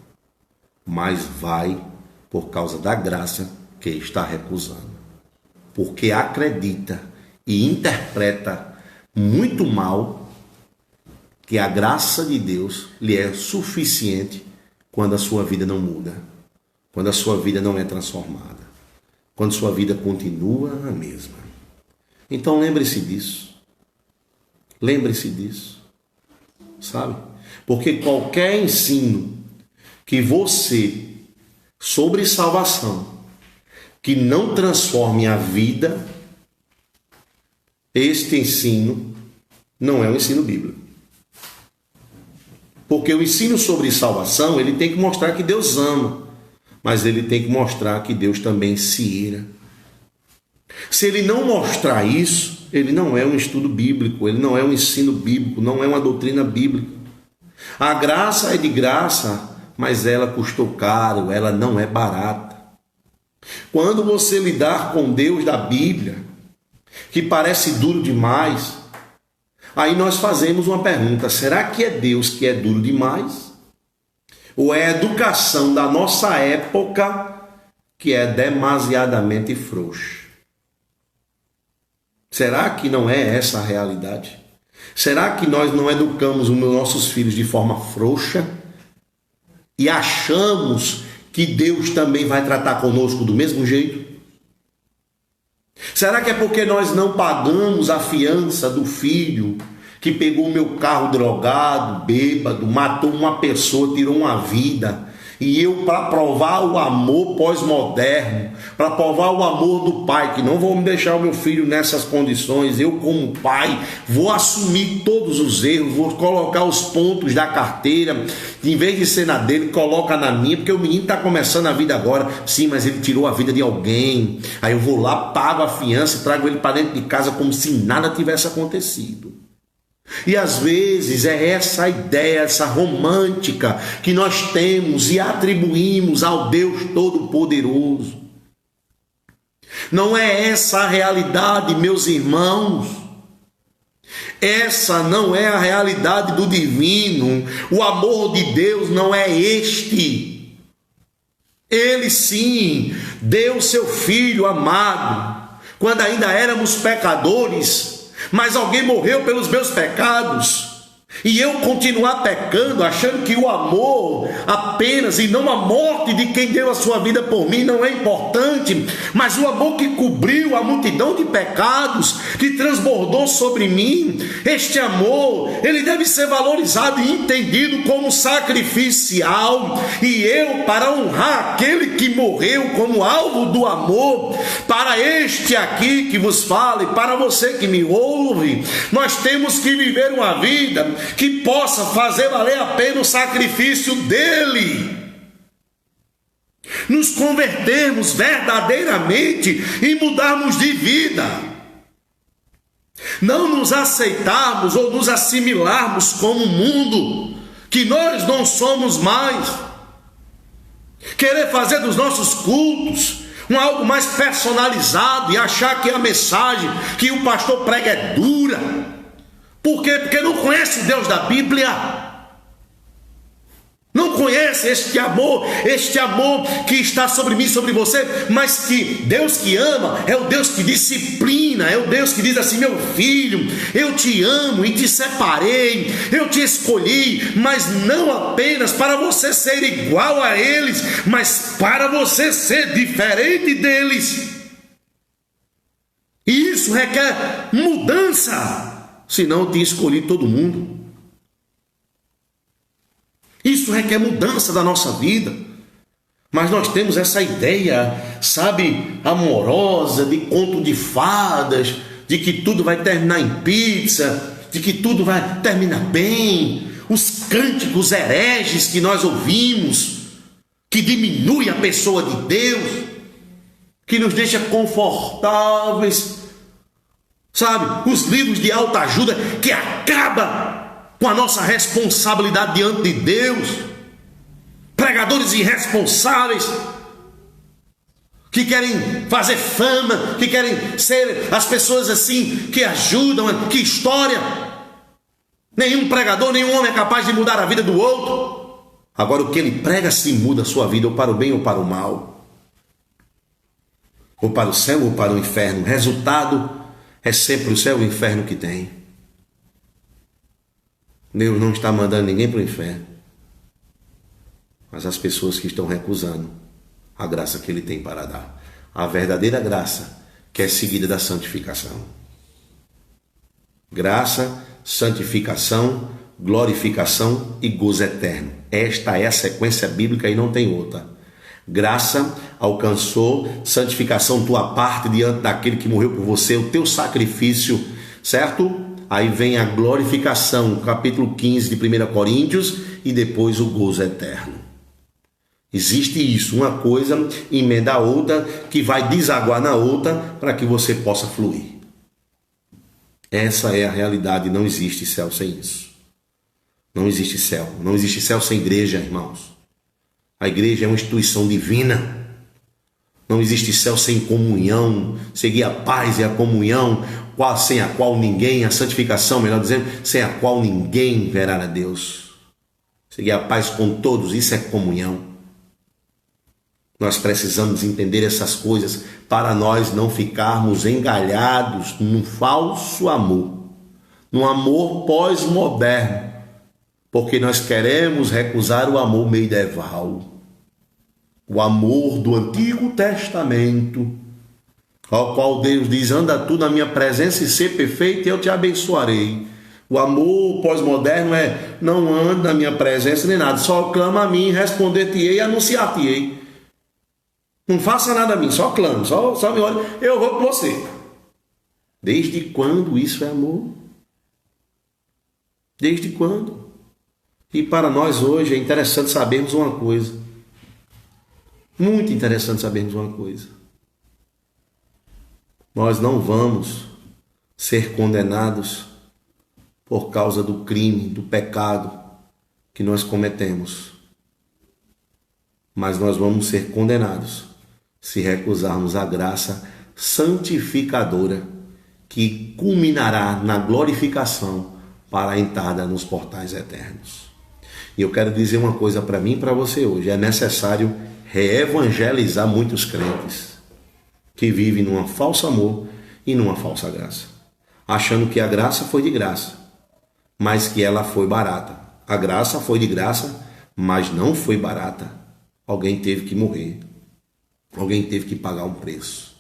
mas vai por causa da graça que está recusando. Porque acredita e interpreta muito mal que a graça de Deus lhe é suficiente quando a sua vida não muda, quando a sua vida não é transformada, quando sua vida continua a mesma. Então lembre-se disso. Lembre-se disso. Sabe? Porque qualquer ensino que você sobre salvação que não transforme a vida, este ensino não é um ensino bíblico. Porque o ensino sobre salvação, ele tem que mostrar que Deus ama, mas ele tem que mostrar que Deus também se ira. Se ele não mostrar isso, ele não é um estudo bíblico, ele não é um ensino bíblico, não é uma doutrina bíblica. A graça é de graça, mas ela custou caro, ela não é barata. Quando você lidar com Deus da Bíblia, que parece duro demais, aí nós fazemos uma pergunta: será que é Deus que é duro demais? Ou é a educação da nossa época que é demasiadamente frouxa? Será que não é essa a realidade? Será que nós não educamos os nossos filhos de forma frouxa e achamos que Deus também vai tratar conosco do mesmo jeito? Será que é porque nós não pagamos a fiança do filho que pegou o meu carro drogado, bêbado, matou uma pessoa, tirou uma vida, e eu, para provar o amor pós-moderno, para provar o amor do pai, que não vou me deixar o meu filho nessas condições, eu como pai vou assumir todos os erros, vou colocar os pontos da carteira, em vez de ser na dele, coloca na minha, porque o menino está começando a vida agora, sim, mas ele tirou a vida de alguém, aí eu vou lá, pago a fiança, trago ele para dentro de casa como se nada tivesse acontecido. E às vezes é essa ideia, essa romântica que nós temos e atribuímos ao Deus Todo-Poderoso. Não é essa a realidade, meus irmãos. Essa não é a realidade do divino. O amor de Deus não é este. Ele sim deu seu Filho amado quando ainda éramos pecadores. Mas alguém morreu pelos meus pecados, e eu continuar pecando, achando que o amor apenas, e não a morte de quem deu a sua vida por mim, não é importante, mas o amor que cobriu a multidão de pecados, que transbordou sobre mim, este amor, ele deve ser valorizado e entendido como sacrificial, e eu, para honrar aquele que morreu como alvo do amor, para este aqui que vos fala, e para você que me ouve, nós temos que viver uma vida que possa fazer valer a pena o sacrifício dele, nos convertermos verdadeiramente e mudarmos de vida, não nos aceitarmos ou nos assimilarmos como um mundo que nós não somos mais, querer fazer dos nossos cultos algo mais personalizado e achar que a mensagem que o pastor prega é dura. Por quê? Porque não conhece o Deus da Bíblia. Não conhece este amor que está sobre mim, sobre você, mas que Deus que ama é o Deus que disciplina, é o Deus que diz assim: meu filho, eu te amo e te separei, eu te escolhi, mas não apenas para você ser igual a eles, mas para você ser diferente deles. E isso requer mudança. Senão eu tinha escolhido todo mundo. Isso requer mudança da nossa vida. Mas nós temos essa ideia, sabe, amorosa, de conto de fadas, de que tudo vai terminar em pizza, de que tudo vai terminar bem. Os cânticos hereges que nós ouvimos, que diminui a pessoa de Deus, que nos deixa confortáveis. Sabe, os livros de autoajuda que acaba com a nossa responsabilidade diante de Deus, pregadores irresponsáveis que querem fazer fama, que querem ser as pessoas assim que ajudam, que história. Nenhum pregador, nenhum homem é capaz de mudar a vida do outro. Agora o que ele prega se muda a sua vida, ou para o bem ou para o mal, ou para o céu ou para o inferno. O resultado é sempre o céu e o inferno que tem. Deus não está mandando ninguém para o inferno, mas as pessoas que estão recusando a graça que Ele tem para dar. A verdadeira graça, que é seguida da santificação. Graça, santificação, glorificação e gozo eterno. Esta é a sequência bíblica e não tem outra. Graça alcançou, santificação tua parte diante daquele que morreu por você, o teu sacrifício, certo? Aí vem a glorificação, capítulo 15 de 1 Coríntios, e depois o gozo eterno. Existe isso, uma coisa emenda a outra, que vai desaguar na outra para que você possa fluir. Essa é a realidade, não existe céu sem isso. Não existe céu sem igreja, irmãos. A igreja é uma instituição divina. Não existe céu sem comunhão, seguir a paz e a comunhão, sem a qual ninguém, a santificação, melhor dizendo, sem a qual ninguém verá a Deus. Seguir a paz com todos, isso é comunhão. Nós precisamos entender essas coisas para nós não ficarmos engalhados num falso amor, num amor pós-moderno, porque nós queremos recusar o amor medieval, o amor do Antigo Testamento, ao qual Deus diz: anda tu na minha presença e ser perfeito e eu te abençoarei. O amor pós-moderno é: não ande na minha presença nem nada, só clama a mim, responder-te-ei e anunciar-te-ei. Não faça nada a mim, só clame, só me olhe, eu vou com você. Desde quando isso é amor? Desde quando? E para nós hoje é interessante sabermos uma coisa. Muito interessante sabermos uma coisa. Nós não vamos ser condenados por causa do crime, do pecado que nós cometemos. Mas nós vamos ser condenados se recusarmos a graça santificadora que culminará na glorificação para a entrada nos portais eternos. E eu quero dizer uma coisa para mim e para você hoje: é necessário reevangelizar muitos crentes que vivem num falso amor e numa falsa graça, achando que a graça foi de graça, mas que ela foi barata. A graça foi de graça, mas não foi barata. Alguém teve que morrer, alguém teve que pagar um preço.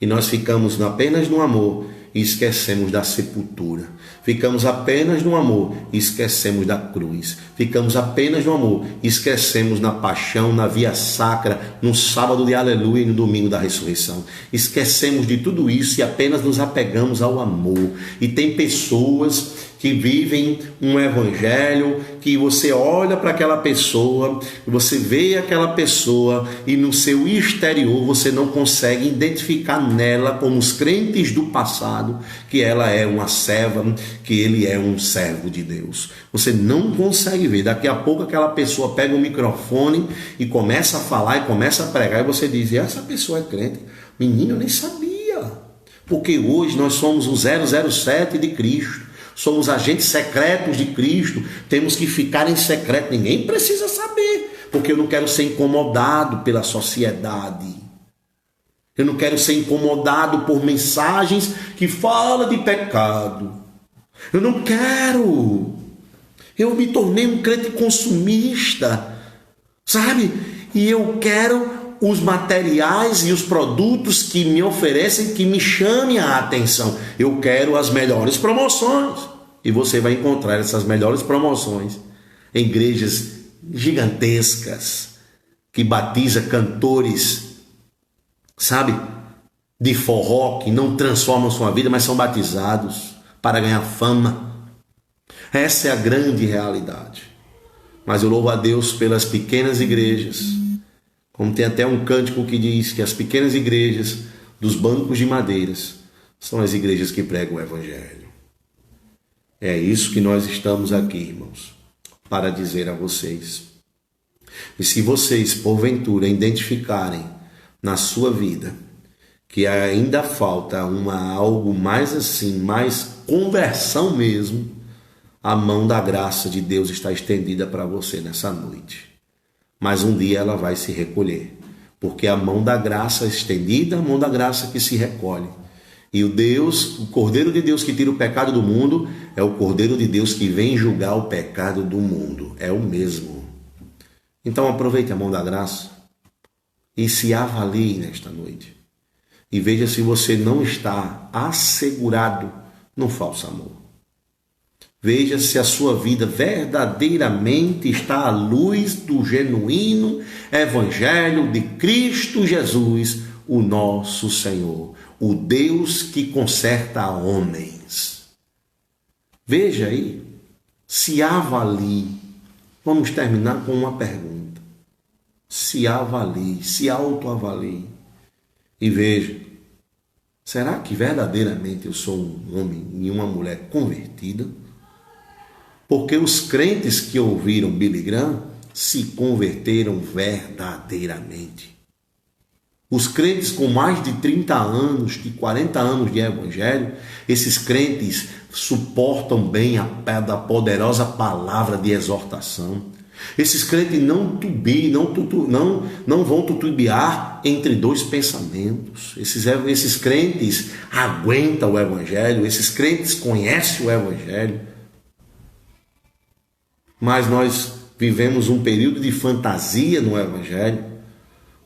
E nós ficamos apenas no amor e esquecemos da sepultura. Ficamos apenas no amor e esquecemos da cruz. Ficamos apenas no amor e esquecemos na paixão, na via sacra, no sábado de aleluia e no domingo da ressurreição. Esquecemos de tudo isso e apenas nos apegamos ao amor. E tem pessoas que vivem um evangelho que você olha para aquela pessoa, você vê aquela pessoa e no seu exterior você não consegue identificar nela, como os crentes do passado, que ela é uma serva, que ele é um servo de Deus. Você não consegue ver. Daqui a pouco aquela pessoa pega o microfone e começa a falar e começa a pregar e você diz: essa pessoa é crente? Menino, eu nem sabia. Porque hoje nós somos o 007 de Cristo. Somos agentes secretos de Cristo, temos que ficar em secreto, ninguém precisa saber, porque eu não quero ser incomodado pela sociedade, eu não quero ser incomodado por mensagens que falam de pecado, eu não quero, eu me tornei um crente consumista, sabe? E eu quero os materiais e os produtos que me oferecem, que me chamem a atenção. Eu quero as melhores promoções. E você vai encontrar essas melhores promoções em igrejas gigantescas, que batiza cantores, sabe, de forró, que não transformam sua vida, mas são batizados para ganhar fama. Essa é a grande realidade. Mas eu louvo a Deus pelas pequenas igrejas. Como tem até um cântico que diz que as pequenas igrejas dos bancos de madeiras são as igrejas que pregam o evangelho. É isso que nós estamos aqui, irmãos, para dizer a vocês. E se vocês, porventura, identificarem na sua vida que ainda falta algo mais assim, mais conversão mesmo, a mão da graça de Deus está estendida para você nessa noite. Mas um dia ela vai se recolher, porque a mão da graça estendida, a mão da graça que se recolhe. E o Cordeiro de Deus que tira o pecado do mundo, é o Cordeiro de Deus que vem julgar o pecado do mundo. É o mesmo. Então aproveite a mão da graça e se avalie nesta noite. E veja se você não está assegurado no falso amor. Veja se a sua vida verdadeiramente está à luz do genuíno Evangelho de Cristo Jesus, o nosso Senhor, o Deus que conserta homens. Veja aí, se avalie. Vamos terminar com uma pergunta. Se avalie, se autoavalie. E veja, será que verdadeiramente eu sou um homem e uma mulher convertida? Porque os crentes que ouviram Billy Graham se converteram verdadeiramente. Os crentes com mais de 30 anos, de 40 anos de evangelho, esses crentes suportam bem a poderosa palavra de exortação. Esses crentes não vão titubear entre dois pensamentos. Esses crentes aguentam o Evangelho, esses crentes conhecem o Evangelho. Mas nós vivemos um período de fantasia no Evangelho,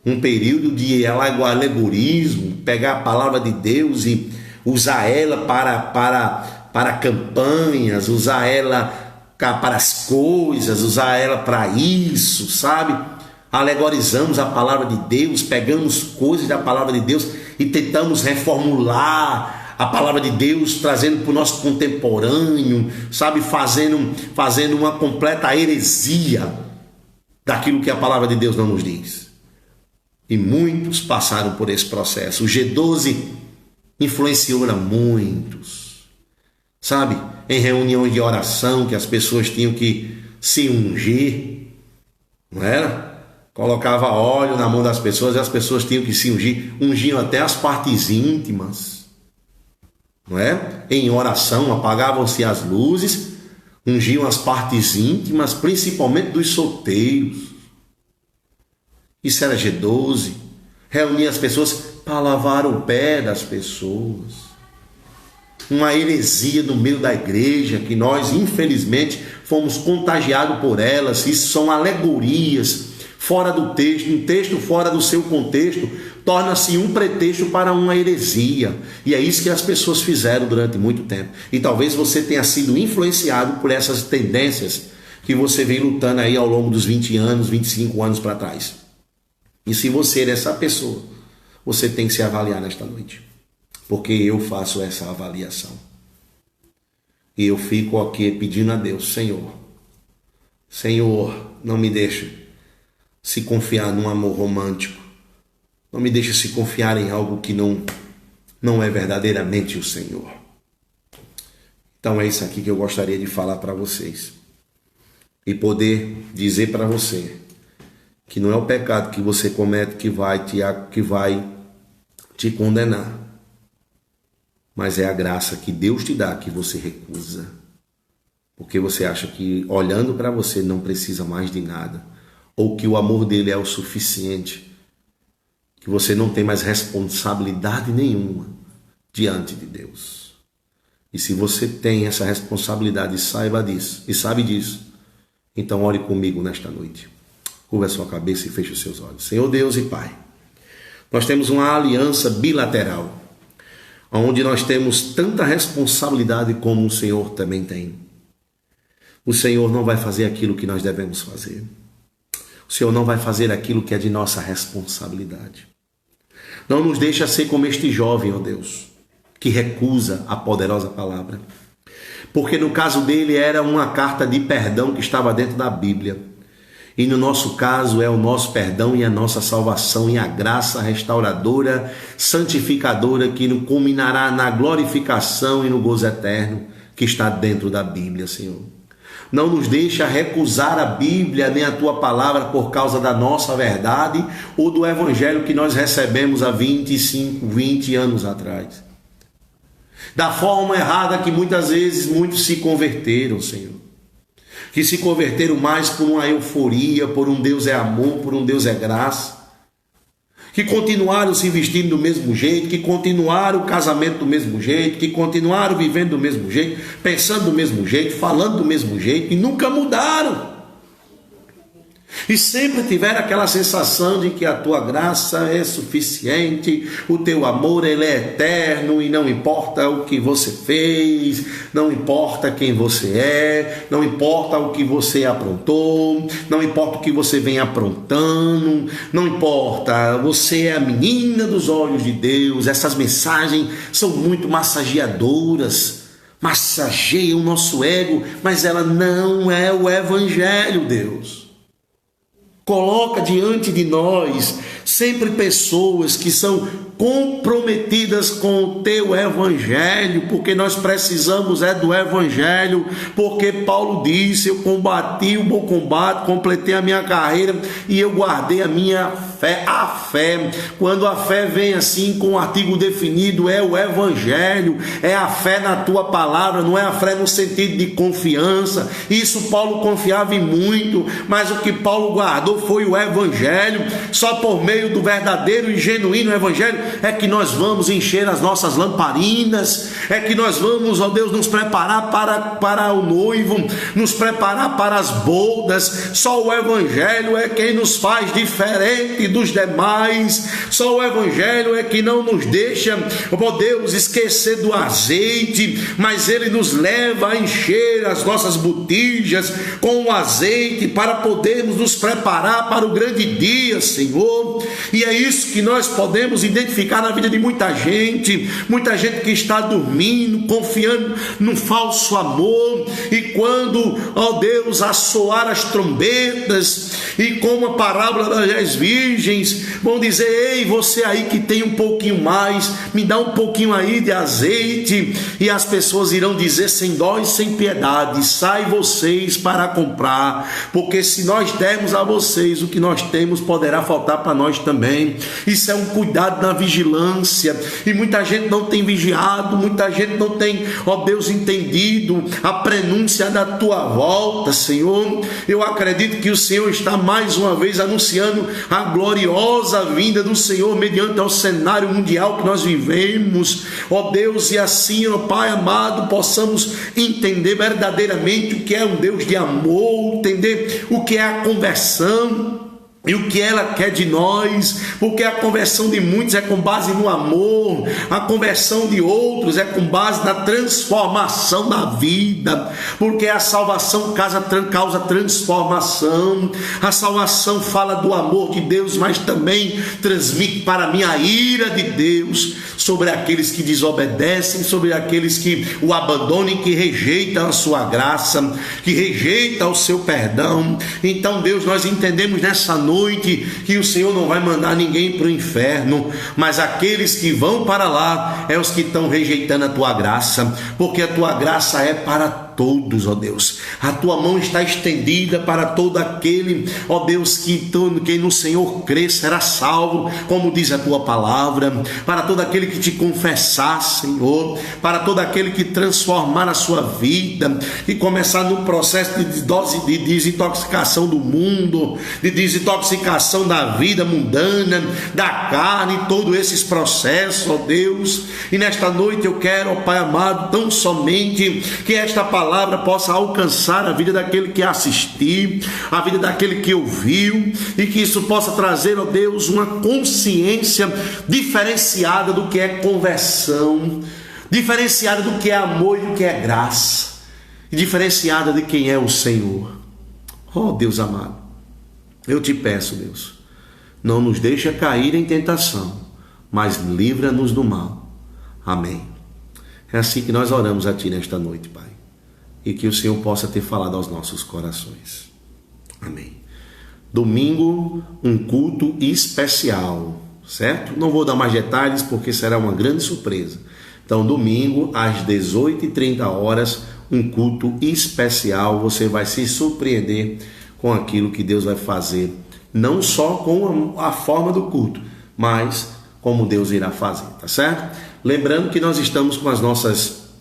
um período de alegorismo, pegar a palavra de Deus e usar ela para campanhas, usar ela para as coisas, usar ela para isso, sabe? Alegorizamos a palavra de Deus, pegamos coisas da palavra de Deus e tentamos reformular a palavra de Deus, trazendo para o nosso contemporâneo, sabe? Fazendo uma completa heresia daquilo que a palavra de Deus não nos diz. E muitos passaram por esse processo. O G12 influenciou a muitos, sabe? Em reuniões de oração que as pessoas tinham que se ungir, não era? Colocava óleo na mão das pessoas e as pessoas tinham que se ungir, ungiam até as partes íntimas, não é? Em oração apagavam-se as luzes, ungiam as partes íntimas, principalmente dos solteiros. Isso era G12, reunia as pessoas para lavar o pé das pessoas. Uma heresia no meio da igreja, que nós infelizmente fomos contagiados por elas. Isso são alegorias fora do texto, um texto fora do seu contexto, torna-se um pretexto para uma heresia. E é isso que as pessoas fizeram durante muito tempo. E talvez você tenha sido influenciado por essas tendências que você vem lutando aí ao longo dos 20 anos, 25 anos para trás. E se você é essa pessoa, você tem que se avaliar nesta noite. Porque eu faço essa avaliação. E eu fico aqui pedindo a Deus, Senhor, não me deixe se confiar num amor romântico. Não me deixe se confiar em algo que não é verdadeiramente o Senhor. Então é isso aqui que eu gostaria de falar para vocês. E poder dizer para você que não é o pecado que você comete que vai te condenar. Mas é a graça que Deus te dá que você recusa. Porque você acha que olhando para você não precisa mais de nada. Ou que o amor dele é o suficiente. Que você não tem mais responsabilidade nenhuma diante de Deus. E se você tem essa responsabilidade e sabe disso, então ore comigo nesta noite. Curva a sua cabeça e feche os seus olhos. Senhor Deus e Pai, nós temos uma aliança bilateral, onde nós temos tanta responsabilidade como o Senhor também tem. O Senhor não vai fazer aquilo que nós devemos fazer. O Senhor não vai fazer aquilo que é de nossa responsabilidade. Não nos deixa ser como este jovem, ó Deus, que recusa a poderosa palavra. Porque no caso dele era uma carta de perdão que estava dentro da Bíblia. E no nosso caso é o nosso perdão e a nossa salvação e a graça restauradora, santificadora, que culminará na glorificação e no gozo eterno que está dentro da Bíblia, Senhor. Não nos deixa recusar a Bíblia nem a Tua palavra por causa da nossa verdade ou do Evangelho que nós recebemos há 25, 20 anos atrás. Da forma errada que muitas vezes muitos se converteram, Senhor. Que se converteram mais por uma euforia, por um Deus é amor, por um Deus é graça. Que continuaram se vestindo do mesmo jeito, que continuaram o casamento do mesmo jeito, que continuaram vivendo do mesmo jeito, pensando do mesmo jeito, falando do mesmo jeito e nunca mudaram. E sempre tiveram aquela sensação de que a tua graça é suficiente, o teu amor ele é eterno e não importa o que você fez, não importa quem você é, não importa o que você aprontou, não importa o que você vem aprontando, não importa, você é a menina dos olhos de Deus. Essas mensagens são muito massageadoras, massageiam o nosso ego, mas ela não é o Evangelho, Deus. Coloca diante de nós sempre pessoas que são comprometidas com o teu Evangelho, porque nós precisamos do Evangelho, porque Paulo disse, eu combati o bom combate, completei a minha carreira e eu guardei a minha fé. fé. A fé, quando a fé vem assim com um artigo definido, é o evangelho, é a fé na tua palavra, não é a fé no sentido de confiança. Isso Paulo confiava em muito, mas o que Paulo guardou foi o evangelho. Só por meio do verdadeiro e genuíno evangelho é que nós vamos encher as nossas lamparinas, é que nós vamos, ó Deus, nos preparar para o noivo, nos preparar para as bodas. Só o evangelho é quem nos faz diferente dos demais. Só o evangelho é que não nos deixa, ó Deus, esquecer do azeite, mas ele nos leva a encher as nossas botijas com o azeite para podermos nos preparar para o grande dia, Senhor. E é isso que nós podemos identificar na vida de muita gente que está dormindo, confiando no falso amor, e quando, ó Deus, assoar as trombetas, e como a parábola das 10 virgens, vão dizer: ei, você aí que tem um pouquinho mais, me dá um pouquinho aí de azeite, e as pessoas irão dizer sem dó e sem piedade: sai vocês para comprar, porque se nós dermos a vocês o que nós temos, poderá faltar para nós também. Isso é um cuidado na vigilância, e muita gente não tem vigiado, muita gente não tem, ó Deus, entendido a prenúncia da tua volta, Senhor. Eu acredito que o Senhor está mais uma vez anunciando a gloriosa vinda do Senhor mediante ao cenário mundial que nós vivemos, ó Deus, e assim, ó Pai amado, possamos entender verdadeiramente o que é um Deus de amor, entender o que é a conversão e o que ela quer de nós, porque a conversão de muitos é com base no amor, a conversão de outros é com base na transformação da vida, porque a salvação causa transformação. A salvação fala do amor de Deus, mas também transmite para mim a ira de Deus sobre aqueles que desobedecem, sobre aqueles que o abandonam, que rejeitam a sua graça, que rejeitam o seu perdão. Então, Deus, nós entendemos nessa noite que o Senhor não vai mandar ninguém para o inferno, mas aqueles que vão para lá é os que estão rejeitando a tua graça, porque a tua graça é para todos, ó Deus. A tua mão está estendida para todo aquele, ó Deus, quem no Senhor crê será salvo, como diz a tua palavra. Para todo aquele que te confessar, Senhor, para todo aquele que transformar a sua vida e começar no processo de desintoxicação do mundo, de desintoxicação da vida mundana, da carne, todos esses processos, ó Deus. E nesta noite eu quero, ó Pai amado, tão somente que esta palavra possa alcançar a vida daquele que assistiu, a vida daquele que ouviu, e que isso possa trazer, ó Deus, uma consciência diferenciada do que é conversão, diferenciada do que é amor e do que é graça, e diferenciada de quem é o Senhor. Ó Deus amado, eu te peço, Deus, não nos deixa cair em tentação, mas livra-nos do mal. Amém. É assim que nós oramos a Ti nesta noite, Pai, e que o Senhor possa ter falado aos nossos corações. Amém. Domingo, um culto especial, certo? Não vou dar mais detalhes porque será uma grande surpresa. Então, domingo, às 18h30, um culto especial. Você vai se surpreender com aquilo que Deus vai fazer, não só com a forma do culto, mas como Deus irá fazer, tá certo? Lembrando que nós estamos com as nossas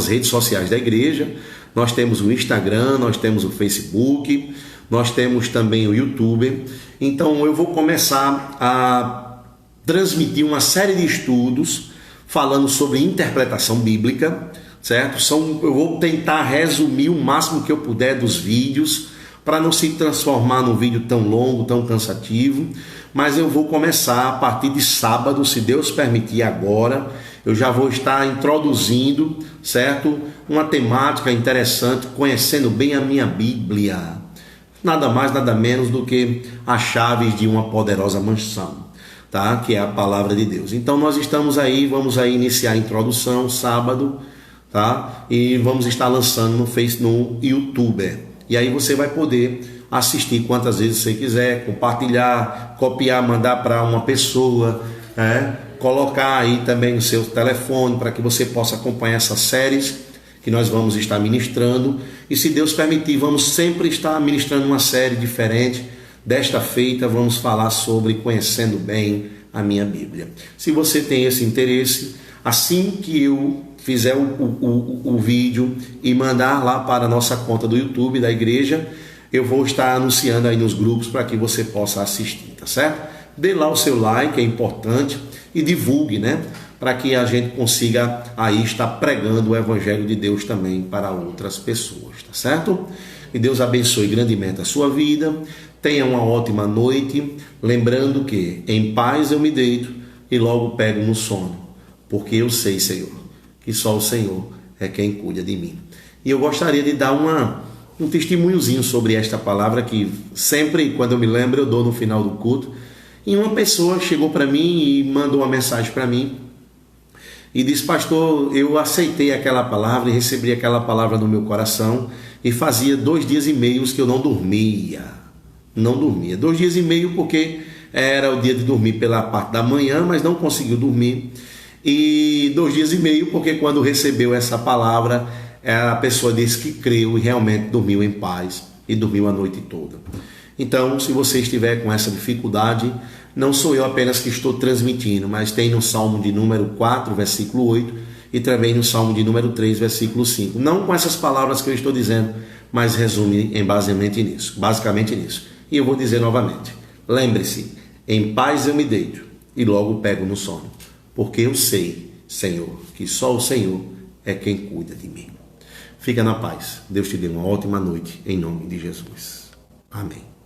redes sociais da igreja. Nós temos o Instagram, nós temos o Facebook, nós temos também o YouTube. Então eu vou começar a transmitir uma série de estudos falando sobre interpretação bíblica, certo? Eu vou tentar resumir o máximo que eu puder dos vídeos, para não se transformar num vídeo tão longo, tão cansativo. Mas eu vou começar a partir de sábado, se Deus permitir. Agora eu já vou estar introduzindo, certo, uma temática interessante, conhecendo bem a minha Bíblia, nada mais, nada menos do que as chaves de uma poderosa mansão, tá? Que é a palavra de Deus. Então nós estamos aí, vamos aí iniciar a introdução sábado, tá? E vamos estar lançando no YouTube. E aí você vai poder assistir quantas vezes você quiser, compartilhar, copiar, mandar para uma pessoa, colocar aí também no seu telefone para que você possa acompanhar essas séries que nós vamos estar ministrando. E se Deus permitir, vamos sempre estar ministrando uma série diferente Desta feita, vamos falar sobre conhecendo bem a minha Bíblia. Se você tem esse interesse, assim que eu fizer o vídeo e mandar lá para a nossa conta do YouTube da igreja, eu vou estar anunciando aí nos grupos para que você possa assistir, tá certo? Dê lá o seu like, é importante, e divulgue, né? Para que a gente consiga aí estar pregando o Evangelho de Deus também para outras pessoas, tá certo? E Deus abençoe grandemente a sua vida. Tenha uma ótima noite, lembrando que em paz eu me deito e logo pego no sono, porque eu sei, Senhor, que só o Senhor é quem cuida de mim. E eu gostaria de dar um testemunhozinho sobre esta palavra que sempre, quando eu me lembro, eu dou no final do culto. E uma pessoa chegou para mim e mandou uma mensagem para mim e disse: pastor, eu aceitei aquela palavra e recebi aquela palavra no meu coração e fazia 2 dias e meio que eu não dormia. 2 dias e meio porque era o dia de dormir pela parte da manhã, mas não conseguiu dormir. E 2 dias e meio porque quando recebeu essa palavra, a pessoa disse que creu e realmente dormiu em paz e dormiu a noite toda. Então, se você estiver com essa dificuldade, não sou eu apenas que estou transmitindo, mas tem no Salmo de número 4, versículo 8, e também no Salmo de número 3, versículo 5. Não com essas palavras que eu estou dizendo, mas resume basicamente nisso. E eu vou dizer novamente: lembre-se, em paz eu me deito e logo pego no sono, porque eu sei, Senhor, que só o Senhor é quem cuida de mim. Fica na paz. Deus te dê uma ótima noite, em nome de Jesus. Amém.